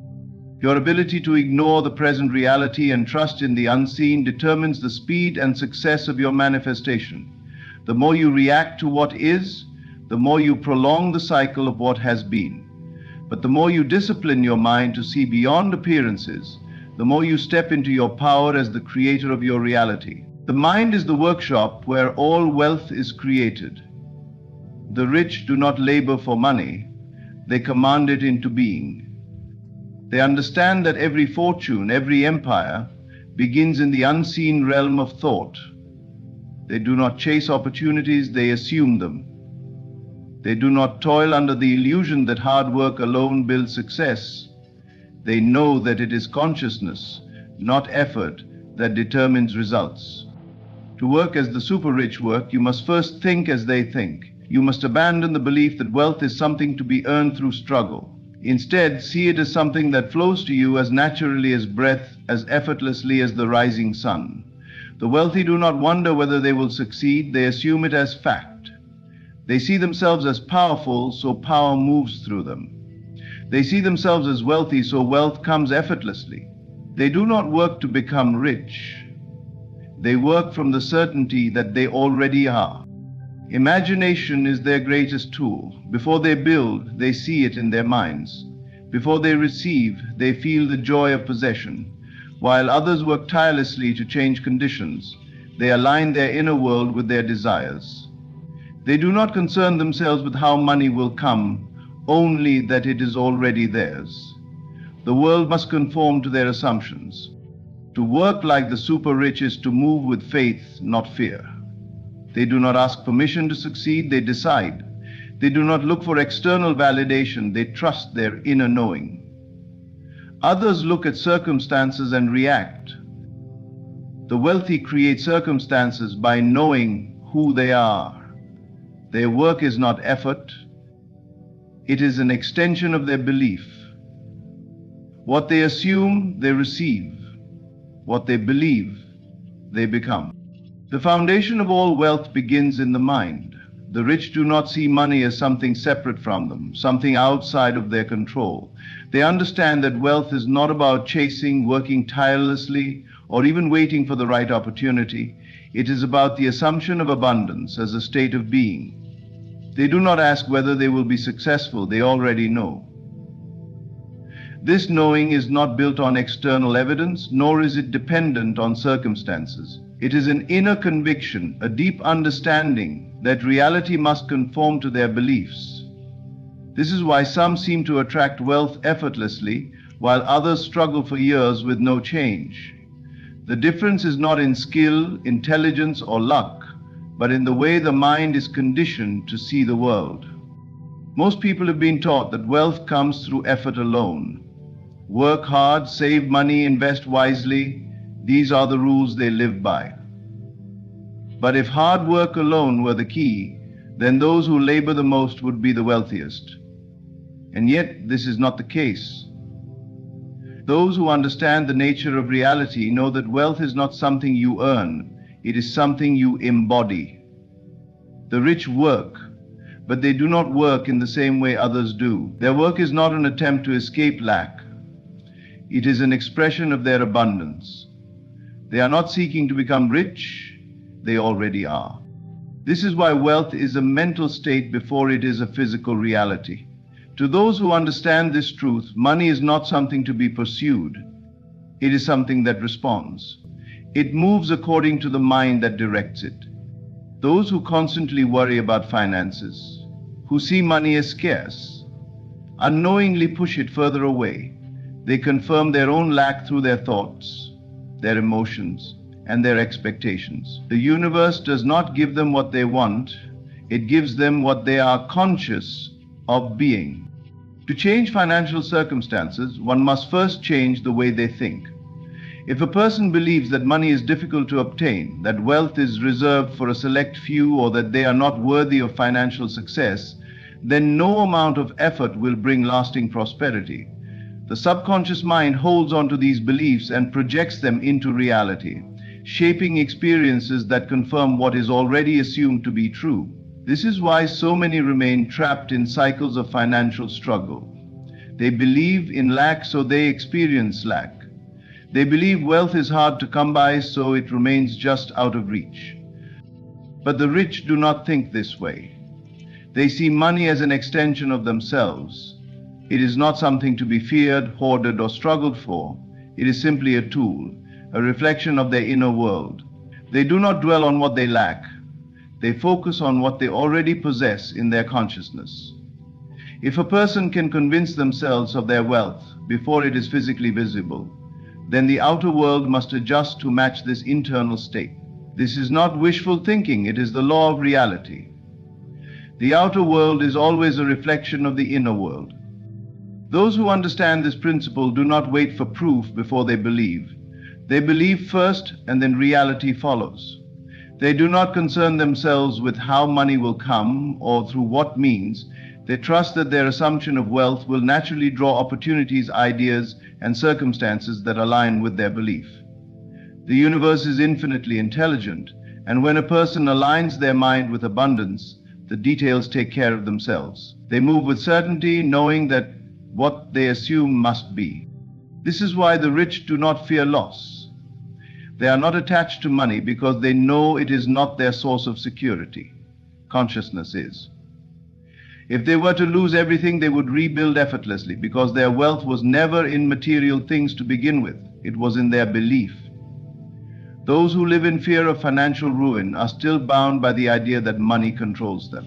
Your ability to ignore the present reality and trust in the unseen determines the speed and success of your manifestation. The more you react to what is, the more you prolong the cycle of what has been. But the more you discipline your mind to see beyond appearances, the more you step into your power as the creator of your reality. The mind is the workshop where all wealth is created. The rich do not labor for money, they command it into being. They understand that every fortune, every empire, begins in the unseen realm of thought. They do not chase opportunities, they assume them. They do not toil under the illusion that hard work alone builds success. They know that it is consciousness, not effort, that determines results. To work as the super-rich work, you must first think as they think. You must abandon the belief that wealth is something to be earned through struggle. Instead, see it as something that flows to you as naturally as breath, as effortlessly as the rising sun. The wealthy do not wonder whether they will succeed, they assume it as fact. They see themselves as powerful, so power moves through them. They see themselves as wealthy, so wealth comes effortlessly. They do not work to become rich. They work from the certainty that they already are. Imagination is their greatest tool. Before they build, they see it in their minds. Before they receive, they feel the joy of possession. While others work tirelessly to change conditions, they align their inner world with their desires. They do not concern themselves with how money will come, only that it is already theirs. The world must conform to their assumptions. To work like the super-rich is to move with faith, not fear. They do not ask permission to succeed, they decide. They do not look for external validation, they trust their inner knowing. Others look at circumstances and react. The wealthy create circumstances by knowing who they are. Their work is not effort. It is an extension of their belief. What they assume, they receive. What they believe, they become. The foundation of all wealth begins in the mind. The rich do not see money as something separate from them, something outside of their control. They understand that wealth is not about chasing, working tirelessly, or even waiting for the right opportunity. It is about the assumption of abundance as a state of being. They do not ask whether they will be successful, they already know. This knowing is not built on external evidence, nor is it dependent on circumstances. It is an inner conviction, a deep understanding that reality must conform to their beliefs. This is why some seem to attract wealth effortlessly, while others struggle for years with no change. The difference is not in skill, intelligence, or luck, but in the way the mind is conditioned to see the world. Most people have been taught that wealth comes through effort alone. Work hard, save money, invest wisely. These are the rules they live by. But if hard work alone were the key, then those who labor the most would be the wealthiest. And yet, this is not the case. Those who understand the nature of reality know that wealth is not something you earn, it is something you embody. The rich work, but they do not work in the same way others do. Their work is not an attempt to escape lack. It is an expression of their abundance. They are not seeking to become rich, they already are. This is why wealth is a mental state before it is a physical reality. To those who understand this truth, money is not something to be pursued. It is something that responds. It moves according to the mind that directs it. Those who constantly worry about finances, who see money as scarce, unknowingly push it further away. They confirm their own lack through their thoughts, their emotions, and their expectations. The universe does not give them what they want, it gives them what they are conscious of being. To change financial circumstances, one must first change the way they think. If a person believes that money is difficult to obtain, that wealth is reserved for a select few, or that they are not worthy of financial success, then no amount of effort will bring lasting prosperity. The subconscious mind holds on to these beliefs and projects them into reality, shaping experiences that confirm what is already assumed to be true. This is why so many remain trapped in cycles of financial struggle. They believe in lack, so they experience lack. They believe wealth is hard to come by, so it remains just out of reach. But the rich do not think this way. They see money as an extension of themselves. It is not something to be feared, hoarded, or struggled for. It is simply a tool, a reflection of their inner world. They do not dwell on what they lack. They focus on what they already possess in their consciousness. If a person can convince themselves of their wealth before it is physically visible, then the outer world must adjust to match this internal state. This is not wishful thinking, it is the law of reality. The outer world is always a reflection of the inner world. Those who understand this principle do not wait for proof before they believe. They believe first, and then reality follows. They do not concern themselves with how money will come or through what means. They trust that their assumption of wealth will naturally draw opportunities, ideas, and circumstances that align with their belief. The universe is infinitely intelligent, and when a person aligns their mind with abundance, the details take care of themselves. They move with certainty, knowing that what they assume must be. This is why the rich do not fear loss. They are not attached to money because they know it is not their source of security. Consciousness is. If they were to lose everything, they would rebuild effortlessly because their wealth was never in material things to begin with. It was in their belief. Those who live in fear of financial ruin are still bound by the idea that money controls them.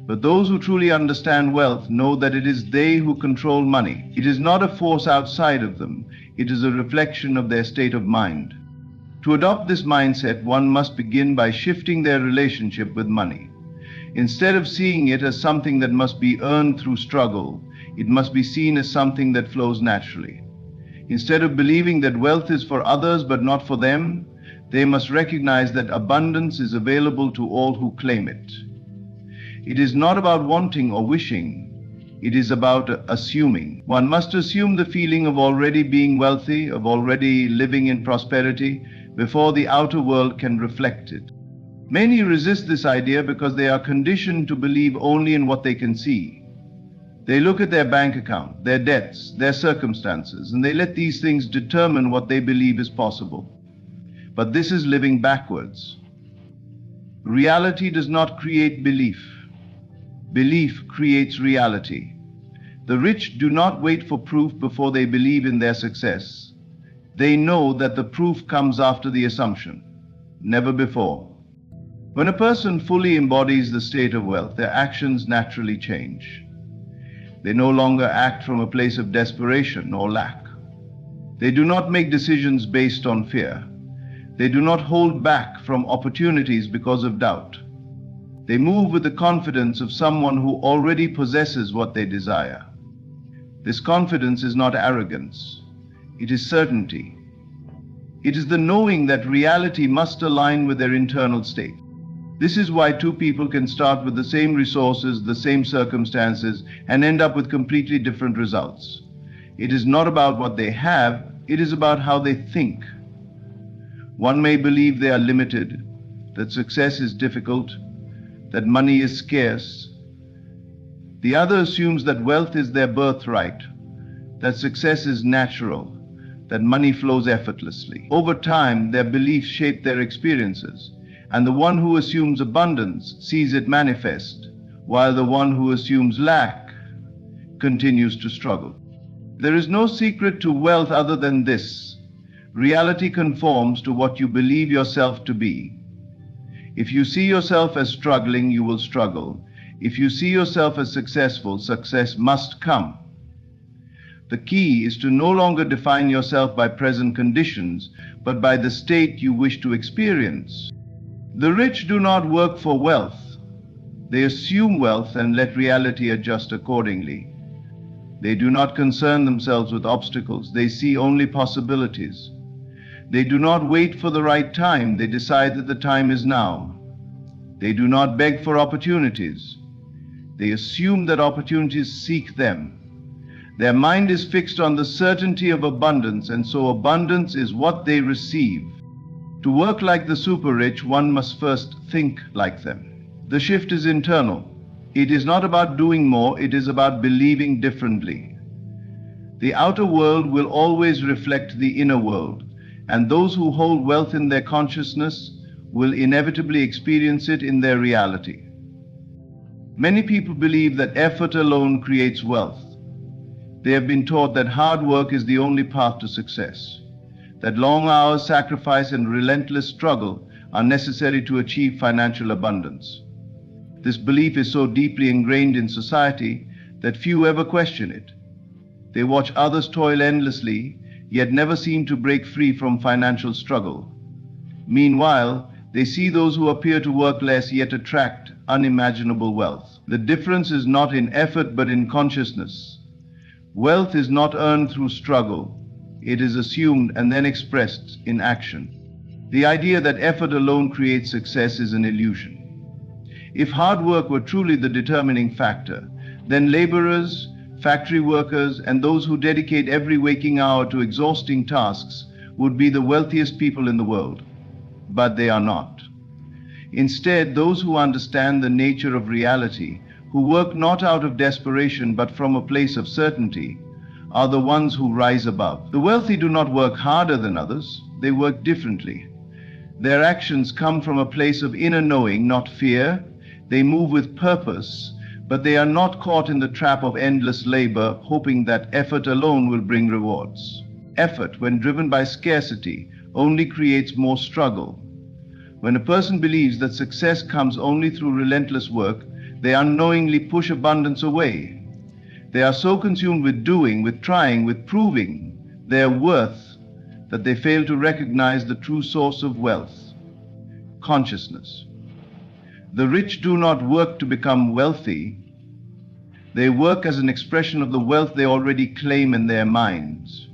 But those who truly understand wealth know that it is they who control money. It is not a force outside of them. It is a reflection of their state of mind. To adopt this mindset, one must begin by shifting their relationship with money. Instead of seeing it as something that must be earned through struggle, it must be seen as something that flows naturally. Instead of believing that wealth is for others but not for them, they must recognize that abundance is available to all who claim it. It is not about wanting or wishing. It is about assuming. One must assume the feeling of already being wealthy, of already living in prosperity, before the outer world can reflect it. Many resist this idea because they are conditioned to believe only in what they can see. They look at their bank account, their debts, their circumstances, and they let these things determine what they believe is possible. But this is living backwards. Reality does not create belief. Belief creates reality. The rich do not wait for proof before they believe in their success. They know that the proof comes after the assumption, never before. When a person fully embodies the state of wealth, their actions naturally change. They no longer act from a place of desperation or lack. They do not make decisions based on fear. They do not hold back from opportunities because of doubt. They move with the confidence of someone who already possesses what they desire. This confidence is not arrogance. It is certainty. It is the knowing that reality must align with their internal state. This is why two people can start with the same resources, the same circumstances, and end up with completely different results. It is not about what they have, it is about how they think. One may believe they are limited, that success is difficult, that money is scarce. The other assumes that wealth is their birthright, that success is natural, that money flows effortlessly. Over time, their beliefs shape their experiences, and the one who assumes abundance sees it manifest, while the one who assumes lack continues to struggle. There is no secret to wealth other than this: reality conforms to what you believe yourself to be. If you see yourself as struggling, you will struggle. If you see yourself as successful, success must come. The key is to no longer define yourself by present conditions, but by the state you wish to experience. The rich do not work for wealth. They assume wealth and let reality adjust accordingly. They do not concern themselves with obstacles. They see only possibilities. They do not wait for the right time. They decide that the time is now. They do not beg for opportunities. They assume that opportunities seek them. Their mind is fixed on the certainty of abundance, and so abundance is what they receive. To work like the super-rich, one must first think like them. The shift is internal. It is not about doing more, it is about believing differently. The outer world will always reflect the inner world, and those who hold wealth in their consciousness will inevitably experience it in their reality. Many people believe that effort alone creates wealth. They have been taught that hard work is the only path to success, that long hours, sacrifice, and relentless struggle are necessary to achieve financial abundance. This belief is so deeply ingrained in society that few ever question it. They watch others toil endlessly, yet never seem to break free from financial struggle. Meanwhile, they see those who appear to work less yet attract unimaginable wealth. The difference is not in effort but in consciousness. Wealth is not earned through struggle. It is assumed and then expressed in action. The idea that effort alone creates success is an illusion. If hard work were truly the determining factor, then laborers, factory workers, and those who dedicate every waking hour to exhausting tasks would be the wealthiest people in the world. But they are not. Instead, those who understand the nature of reality, who work not out of desperation but from a place of certainty, are the ones who rise above. The wealthy do not work harder than others, they work differently. Their actions come from a place of inner knowing, not fear. They move with purpose, but they are not caught in the trap of endless labor, hoping that effort alone will bring rewards. Effort, when driven by scarcity, only creates more struggle. When a person believes that success comes only through relentless work, they unknowingly push abundance away. They are so consumed with doing, with trying, with proving their worth that they fail to recognize the true source of wealth: consciousness. The rich do not work to become wealthy. They work as an expression of the wealth they already claim in their minds.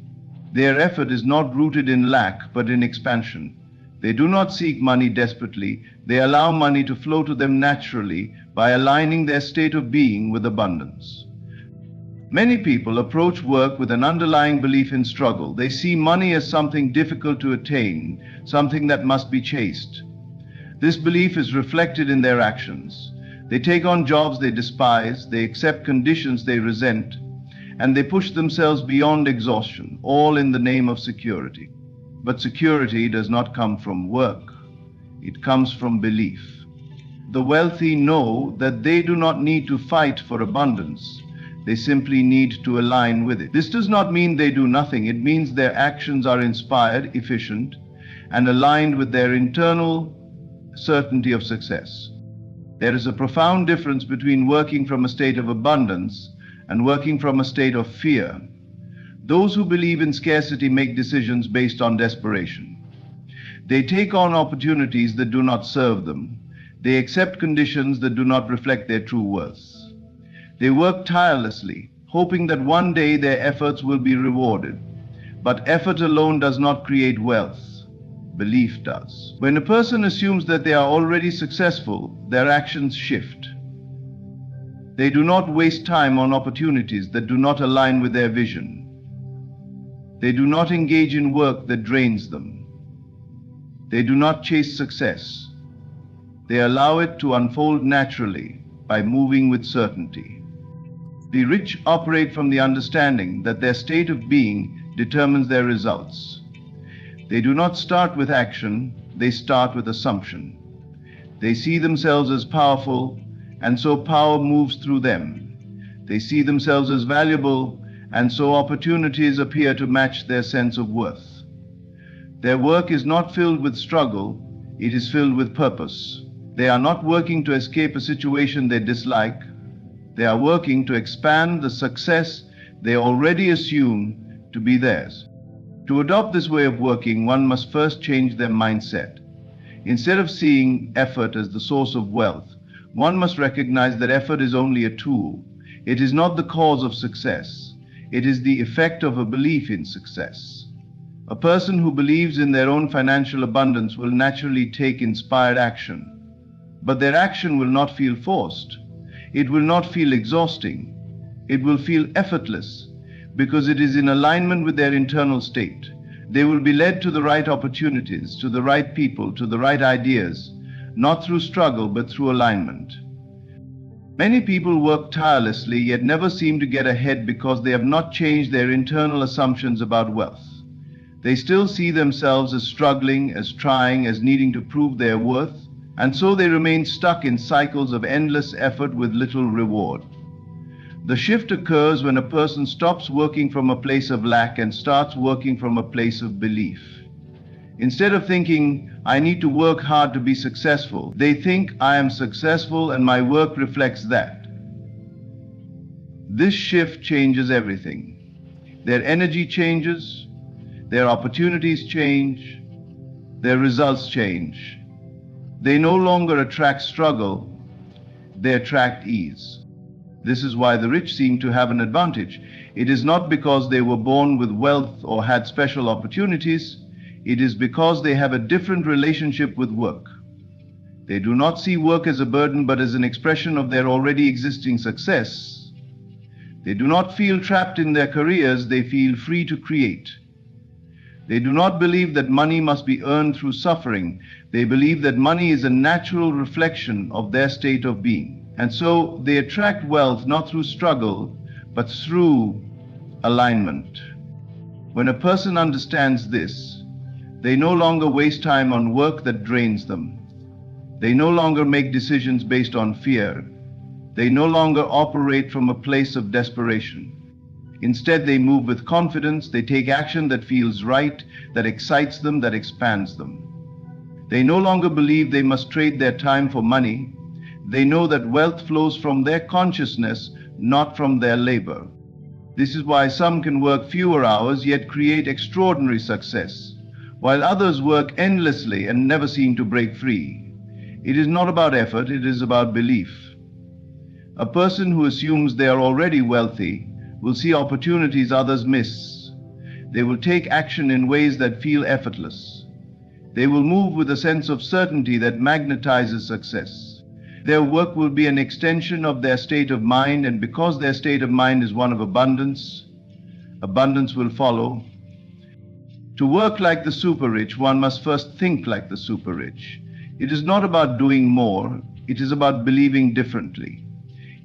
Their effort is not rooted in lack, but in expansion. They do not seek money desperately. They allow money to flow to them naturally by aligning their state of being with abundance. Many people approach work with an underlying belief in struggle. They see money as something difficult to attain, something that must be chased. This belief is reflected in their actions. They take on jobs they despise, they accept conditions they resent, and they push themselves beyond exhaustion, all in the name of security. But security does not come from work. It comes from belief. The wealthy know that they do not need to fight for abundance. They simply need to align with it. This does not mean they do nothing. It means their actions are inspired, efficient, and aligned with their internal certainty of success. There is a profound difference between working from a state of abundance and working from a state of fear. Those who believe in scarcity make decisions based on desperation. They take on opportunities that do not serve them. They accept conditions that do not reflect their true worth. They work tirelessly, hoping that one day their efforts will be rewarded. But effort alone does not create wealth. Belief does. When a person assumes that they are already successful, their actions shift. They do not waste time on opportunities that do not align with their vision. They do not engage in work that drains them. They do not chase success. They allow it to unfold naturally by moving with certainty. The rich operate from the understanding that their state of being determines their results. They do not start with action, they start with assumption. They see themselves as powerful, and so power moves through them. They see themselves as valuable, and so opportunities appear to match their sense of worth. Their work is not filled with struggle, it is filled with purpose. They are not working to escape a situation they dislike. They are working to expand the success they already assume to be theirs. To adopt this way of working, one must first change their mindset. Instead of seeing effort as the source of wealth, one must recognize that effort is only a tool. It is not the cause of success. It is the effect of a belief in success. A person who believes in their own financial abundance will naturally take inspired action. But their action will not feel forced. It will not feel exhausting. It will feel effortless because it is in alignment with their internal state. They will be led to the right opportunities, to the right people, to the right ideas, not through struggle but through alignment. Many people work tirelessly yet never seem to get ahead because they have not changed their internal assumptions about wealth. They still see themselves as struggling, as trying, as needing to prove their worth, and so they remain stuck in cycles of endless effort with little reward. The shift occurs when a person stops working from a place of lack and starts working from a place of belief. Instead of thinking, I need to work hard to be successful, they think, I am successful and my work reflects that. This shift changes everything. Their energy changes, their opportunities change, their results change. They no longer attract struggle, they attract ease. This is why the rich seem to have an advantage. It is not because they were born with wealth or had special opportunities. It is because they have a different relationship with work. They do not see work as a burden but as an expression of their already existing success. They do not feel trapped in their careers, they feel free to create. They do not believe that money must be earned through suffering. They believe that money is a natural reflection of their state of being. And so they attract wealth not through struggle, but through alignment. When a person understands this, they no longer waste time on work that drains them. They no longer make decisions based on fear. They no longer operate from a place of desperation. Instead, they move with confidence. They take action that feels right, that excites them, that expands them. They no longer believe they must trade their time for money. They know that wealth flows from their consciousness, not from their labor. This is why some can work fewer hours yet create extraordinary success, while others work endlessly and never seem to break free. It is not about effort, it is about belief. A person who assumes they are already wealthy will see opportunities others miss. They will take action in ways that feel effortless. They will move with a sense of certainty that magnetizes success. Their work will be an extension of their state of mind, and because their state of mind is one of abundance, abundance will follow. To work like the super rich, one must first think like the super rich. It is not about doing more, it is about believing differently.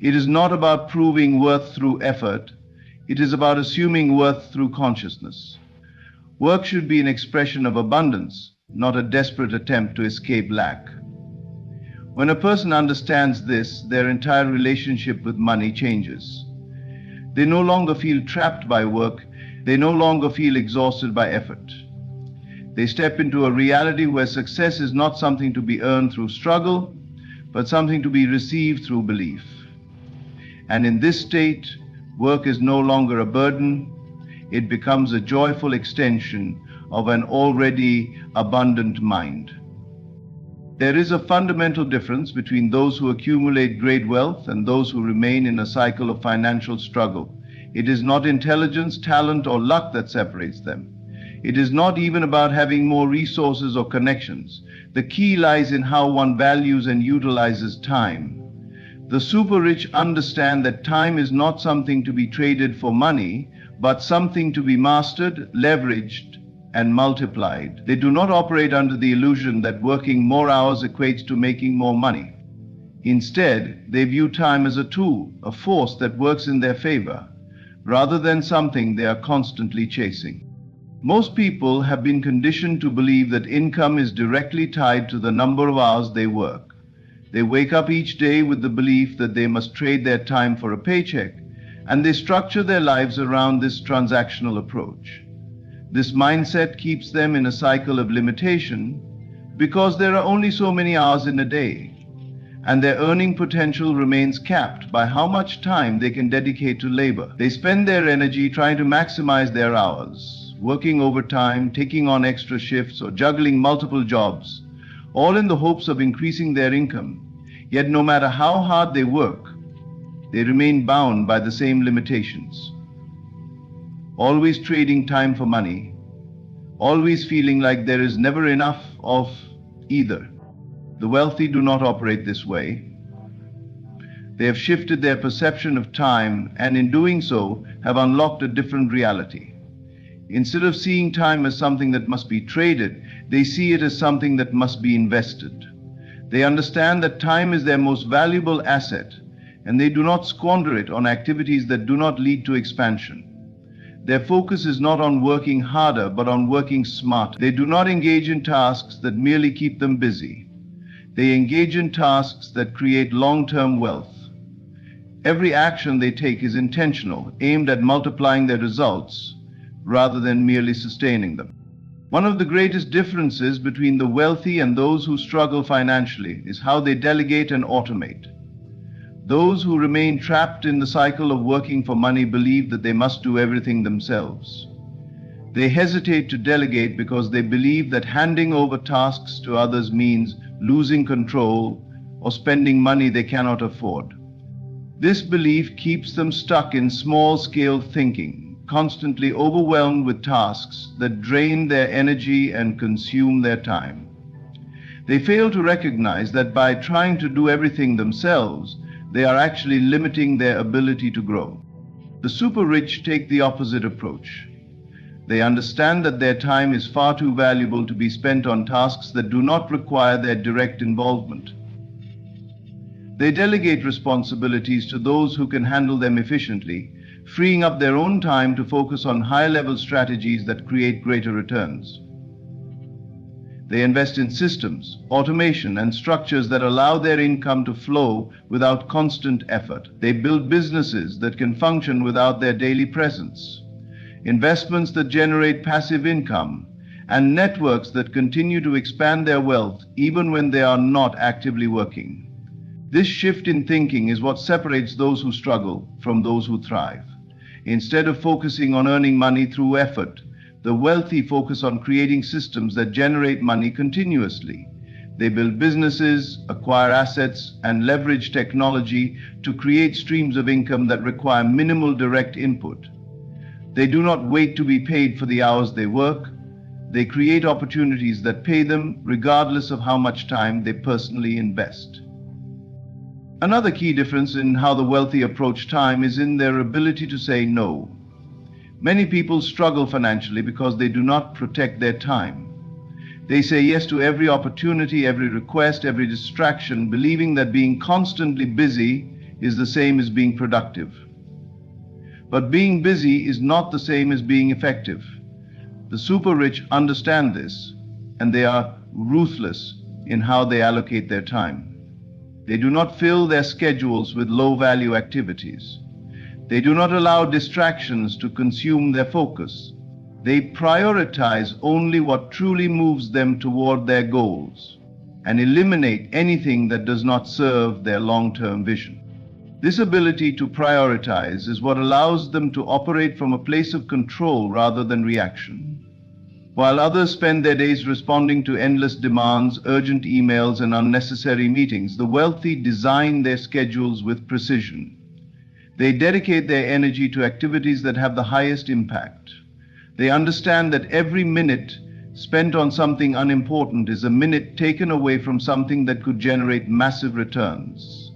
It is not about proving worth through effort, it is about assuming worth through consciousness. Work should be an expression of abundance, not a desperate attempt to escape lack. When a person understands this, their entire relationship with money changes. They no longer feel trapped by work. They no longer feel exhausted by effort. They step into a reality where success is not something to be earned through struggle, but something to be received through belief. And in this state, work is no longer a burden. It becomes a joyful extension of an already abundant mind. There is a fundamental difference between those who accumulate great wealth and those who remain in a cycle of financial struggle. It is not intelligence, talent, or luck that separates them. It is not even about having more resources or connections. The key lies in how one values and utilizes time. The super rich understand that time is not something to be traded for money, but something to be mastered, leveraged, and multiplied. They do not operate under the illusion that working more hours equates to making more money. Instead, they view time as a tool, a force that works in their favor, rather than something they are constantly chasing. Most people have been conditioned to believe that income is directly tied to the number of hours they work. They wake up each day with the belief that they must trade their time for a paycheck, and they structure their lives around this transactional approach. This mindset keeps them in a cycle of limitation because there are only so many hours in a day. and their earning potential remains capped by how much time they can dedicate to labor. They spend their energy trying to maximize their hours, working overtime, taking on extra shifts, or juggling multiple jobs, all in the hopes of increasing their income. Yet no matter how hard they work, they remain bound by the same limitations. Always trading time for money, always feeling like there is never enough of either. The wealthy do not operate this way. They have shifted their perception of time, and in doing so have unlocked a different reality. Instead of seeing time as something that must be traded, they see it as something that must be invested. They understand that time is their most valuable asset, and they do not squander it on activities that do not lead to expansion. Their focus is not on working harder, but on working smarter. They do not engage in tasks that merely keep them busy. They engage in tasks that create long-term wealth. Every action they take is intentional, aimed at multiplying their results rather than merely sustaining them. One of the greatest differences between the wealthy and those who struggle financially is how they delegate and automate. Those who remain trapped in the cycle of working for money believe that they must do everything themselves. They hesitate to delegate because they believe that handing over tasks to others means losing control or spending money they cannot afford. This belief keeps them stuck in small-scale thinking, constantly overwhelmed with tasks that drain their energy and consume their time. They fail to recognize that by trying to do everything themselves, they are actually limiting their ability to grow. The super rich take the opposite approach. They understand that their time is far too valuable to be spent on tasks that do not require their direct involvement. They delegate responsibilities to those who can handle them efficiently, freeing up their own time to focus on high-level strategies that create greater returns. They invest in systems, automation, and structures that allow their income to flow without constant effort. They build businesses that can function without their daily presence, investments that generate passive income, and networks that continue to expand their wealth even when they are not actively working. This shift in thinking is what separates those who struggle from those who thrive. Instead of focusing on earning money through effort, the wealthy focus on creating systems that generate money continuously. They build businesses, acquire assets, and leverage technology to create streams of income that require minimal direct input. They do not wait to be paid for the hours they work. They create opportunities that pay them regardless of how much time they personally invest. Another key difference in how the wealthy approach time is in their ability to say no. Many people struggle financially because they do not protect their time. They say yes to every opportunity, every request, every distraction, believing that being constantly busy is the same as being productive. But being busy is not the same as being effective. The super rich understand this, and they are ruthless in how they allocate their time. They do not fill their schedules with low-value activities. They do not allow distractions to consume their focus. They prioritize only what truly moves them toward their goals and eliminate anything that does not serve their long-term vision. This ability to prioritize is what allows them to operate from a place of control rather than reaction. While others spend their days responding to endless demands, urgent emails, and unnecessary meetings, the wealthy design their schedules with precision. They dedicate their energy to activities that have the highest impact. They understand that every minute spent on something unimportant is a minute taken away from something that could generate massive returns.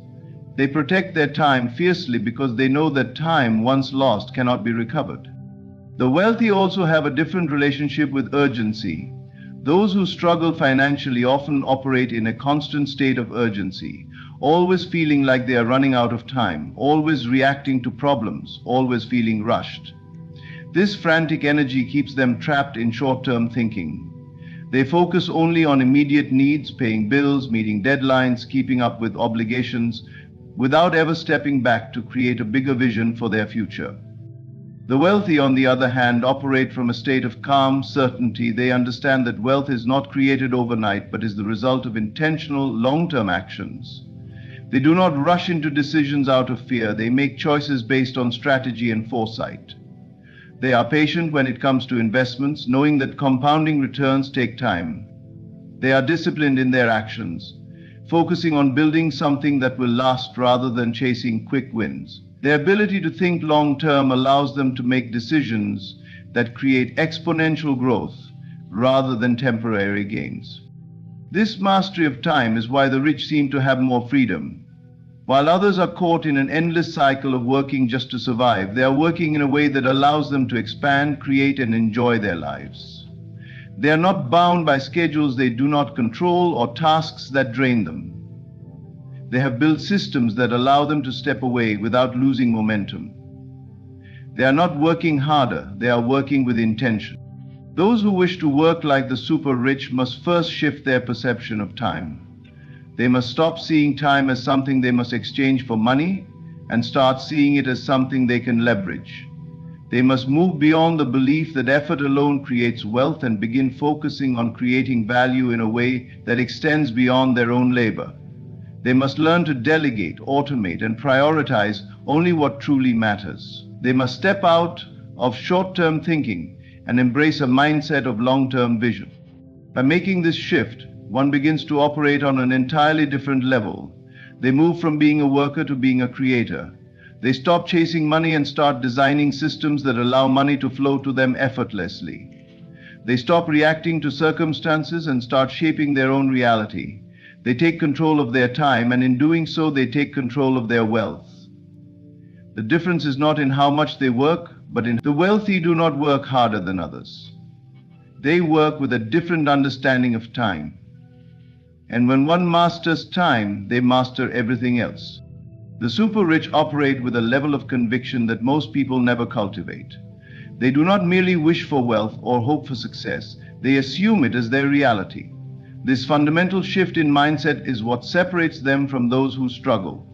They protect their time fiercely because they know that time, once lost, cannot be recovered. The wealthy also have a different relationship with urgency. Those who struggle financially often operate in a constant state of urgency, always feeling like they are running out of time, always reacting to problems, always feeling rushed. This frantic energy keeps them trapped in short-term thinking. They focus only on immediate needs, paying bills, meeting deadlines, keeping up with obligations, without ever stepping back to create a bigger vision for their future. The wealthy, on the other hand, operate from a state of calm certainty. They understand that wealth is not created overnight, but is the result of intentional, long-term actions. They do not rush into decisions out of fear. They make choices based on strategy and foresight. They are patient when it comes to investments, knowing that compounding returns take time. They are disciplined in their actions, focusing on building something that will last rather than chasing quick wins. Their ability to think long-term allows them to make decisions that create exponential growth rather than temporary gains. This mastery of time is why the rich seem to have more freedom. While others are caught in an endless cycle of working just to survive, they are working in a way that allows them to expand, create, and enjoy their lives. They are not bound by schedules they do not control or tasks that drain them. They have built systems that allow them to step away without losing momentum. They are not working harder, they are working with intention. Those who wish to work like the super rich must first shift their perception of time. They must stop seeing time as something they must exchange for money and start seeing it as something they can leverage. They must move beyond the belief that effort alone creates wealth and begin focusing on creating value in a way that extends beyond their own labor. They must learn to delegate, automate, and prioritize only what truly matters. They must step out of short-term thinking and embrace a mindset of long-term vision. By making this shift, one begins to operate on an entirely different level. They move from being a worker to being a creator. They stop chasing money and start designing systems that allow money to flow to them effortlessly. They stop reacting to circumstances and start shaping their own reality. They take control of their time, and in doing so, they take control of their wealth. The difference is not in how much they work, but in the wealthy do not work harder than others. They work with a different understanding of time. And when one masters time, they master everything else. The super rich operate with a level of conviction that most people never cultivate. They do not merely wish for wealth or hope for success, they assume it as their reality. This fundamental shift in mindset is what separates them from those who struggle.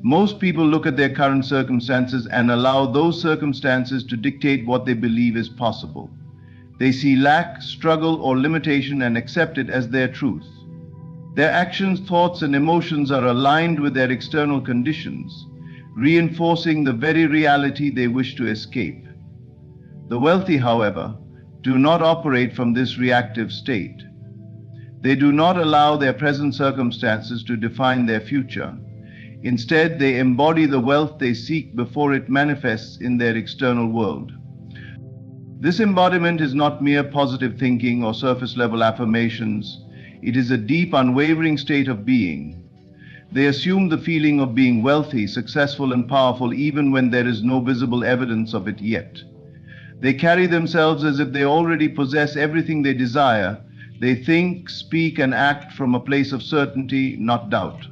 Most people look at their current circumstances and allow those circumstances to dictate what they believe is possible. They see lack, struggle, or limitation and accept it as their truth. Their actions, thoughts, and emotions are aligned with their external conditions, reinforcing the very reality they wish to escape. The wealthy, however, do not operate from this reactive state. They do not allow their present circumstances to define their future. Instead, they embody the wealth they seek before it manifests in their external world. This embodiment is not mere positive thinking or surface-level affirmations. It is a deep, unwavering state of being. They assume the feeling of being wealthy, successful, and powerful even when there is no visible evidence of it yet. They carry themselves as if they already possess everything they desire. They think, speak, and act from a place of certainty, not doubt.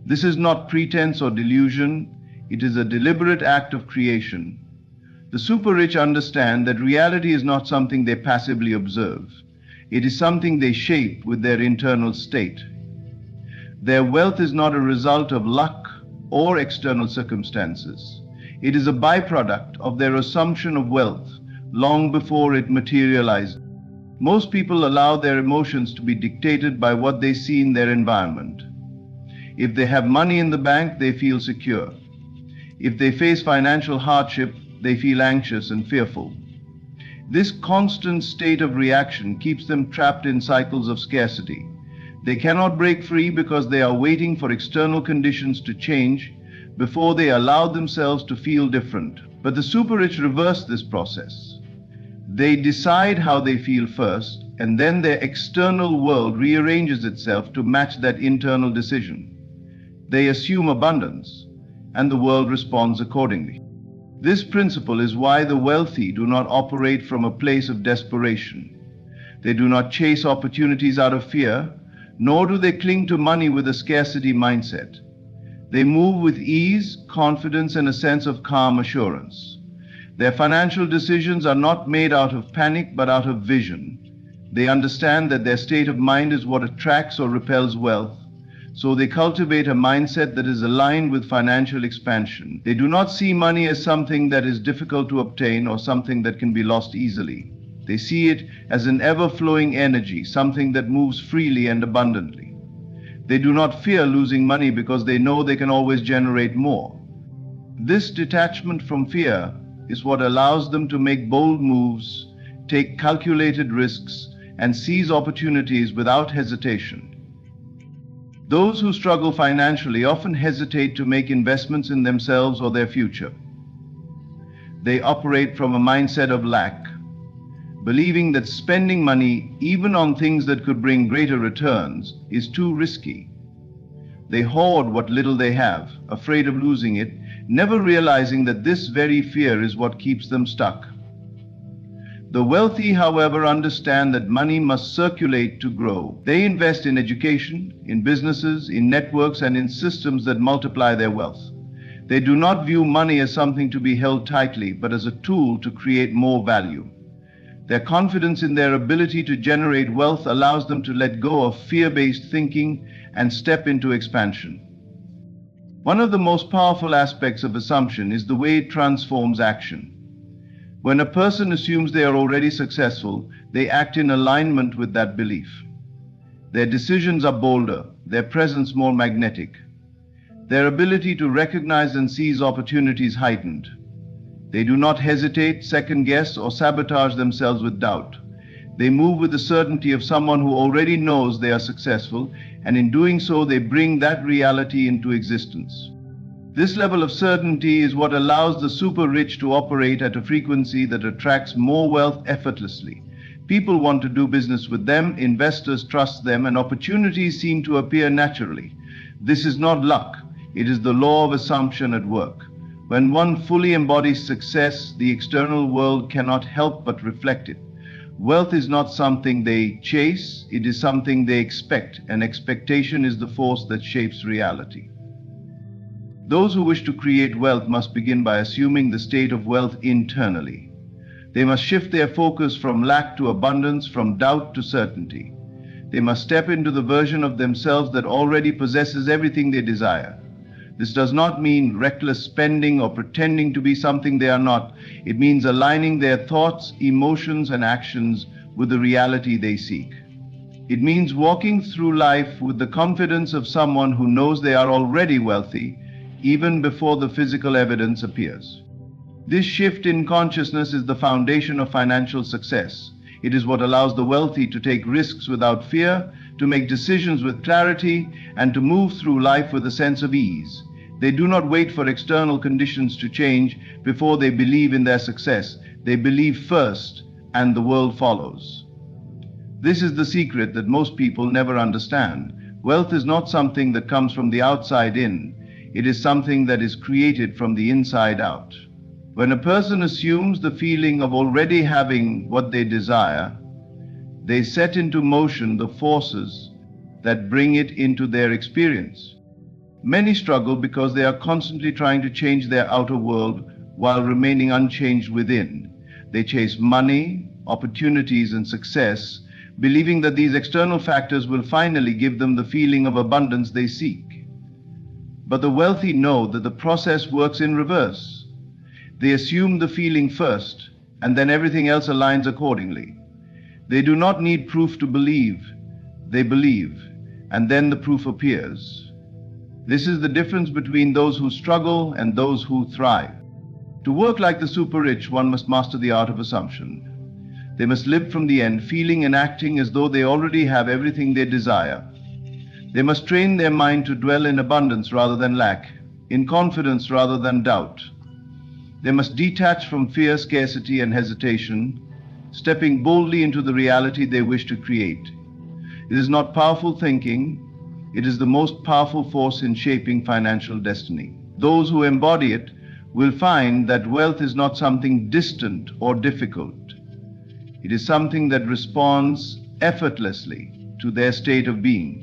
This is not pretense or delusion. It is a deliberate act of creation. The super rich understand that reality is not something they passively observe. It is something they shape with their internal state. Their wealth is not a result of luck or external circumstances. It is a byproduct of their assumption of wealth long before it materialized. Most people allow their emotions to be dictated by what they see in their environment. If they have money in the bank, they feel secure. If they face financial hardship, they feel anxious and fearful. This constant state of reaction keeps them trapped in cycles of scarcity. They cannot break free because they are waiting for external conditions to change before they allow themselves to feel different. But the super rich reverse this process. They decide how they feel first, and then their external world rearranges itself to match that internal decision. They assume abundance, and the world responds accordingly. This principle is why the wealthy do not operate from a place of desperation. They do not chase opportunities out of fear, nor do they cling to money with a scarcity mindset. They move with ease, confidence, and a sense of calm assurance. Their financial decisions are not made out of panic, but out of vision. They understand that their state of mind is what attracts or repels wealth, so they cultivate a mindset that is aligned with financial expansion. They do not see money as something that is difficult to obtain or something that can be lost easily. They see it as an ever-flowing energy, something that moves freely and abundantly. They do not fear losing money because they know they can always generate more. This detachment from fear is what allows them to make bold moves, take calculated risks, and seize opportunities without hesitation. Those who struggle financially often hesitate to make investments in themselves or their future. They operate from a mindset of lack, believing that spending money, even on things that could bring greater returns, is too risky. They hoard what little they have, afraid of losing it, never realizing that this very fear is what keeps them stuck. The wealthy, however, understand that money must circulate to grow. They invest in education, in businesses, in networks, and in systems that multiply their wealth. They do not view money as something to be held tightly, but as a tool to create more value. Their confidence in their ability to generate wealth allows them to let go of fear-based thinking and step into expansion. One of the most powerful aspects of assumption is the way it transforms action. When a person assumes they are already successful, they act in alignment with that belief. Their decisions are bolder, their presence more magnetic, their ability to recognize and seize opportunities heightened. They do not hesitate, second-guess, or sabotage themselves with doubt. They move with the certainty of someone who already knows they are successful, and in doing so, they bring that reality into existence. This level of certainty is what allows the super rich to operate at a frequency that attracts more wealth effortlessly. People want to do business with them, investors trust them, and opportunities seem to appear naturally. This is not luck, it is the law of assumption at work. When one fully embodies success, the external world cannot help but reflect it. Wealth is not something they chase, it is something they expect, and expectation is the force that shapes reality. Those who wish to create wealth must begin by assuming the state of wealth internally. They must shift their focus from lack to abundance, from doubt to certainty. They must step into the version of themselves that already possesses everything they desire. This does not mean reckless spending or pretending to be something they are not. It means aligning their thoughts, emotions, and actions with the reality they seek. It means walking through life with the confidence of someone who knows they are already wealthy, even before the physical evidence appears. This shift in consciousness is the foundation of financial success. It is what allows the wealthy to take risks without fear, to make decisions with clarity, and to move through life with a sense of ease. They do not wait for external conditions to change before they believe in their success. They believe first, and the world follows. This is the secret that most people never understand. Wealth is not something that comes from the outside in. It is something that is created from the inside out. When a person assumes the feeling of already having what they desire, they set into motion the forces that bring it into their experience. Many struggle because they are constantly trying to change their outer world while remaining unchanged within. They chase money, opportunities, and success, believing that these external factors will finally give them the feeling of abundance they seek. But the wealthy know that the process works in reverse. They assume the feeling first, and then everything else aligns accordingly. They do not need proof to believe. They believe, and then the proof appears. This is the difference between those who struggle and those who thrive. To work like the super rich, one must master the art of assumption. They must live from the end, feeling and acting as though they already have everything they desire. They must train their mind to dwell in abundance rather than lack, in confidence rather than doubt. They must detach from fear, scarcity, and hesitation, stepping boldly into the reality they wish to create. It is not powerful thinking, it is the most powerful force in shaping financial destiny. Those who embody it will find that wealth is not something distant or difficult. It is something that responds effortlessly to their state of being.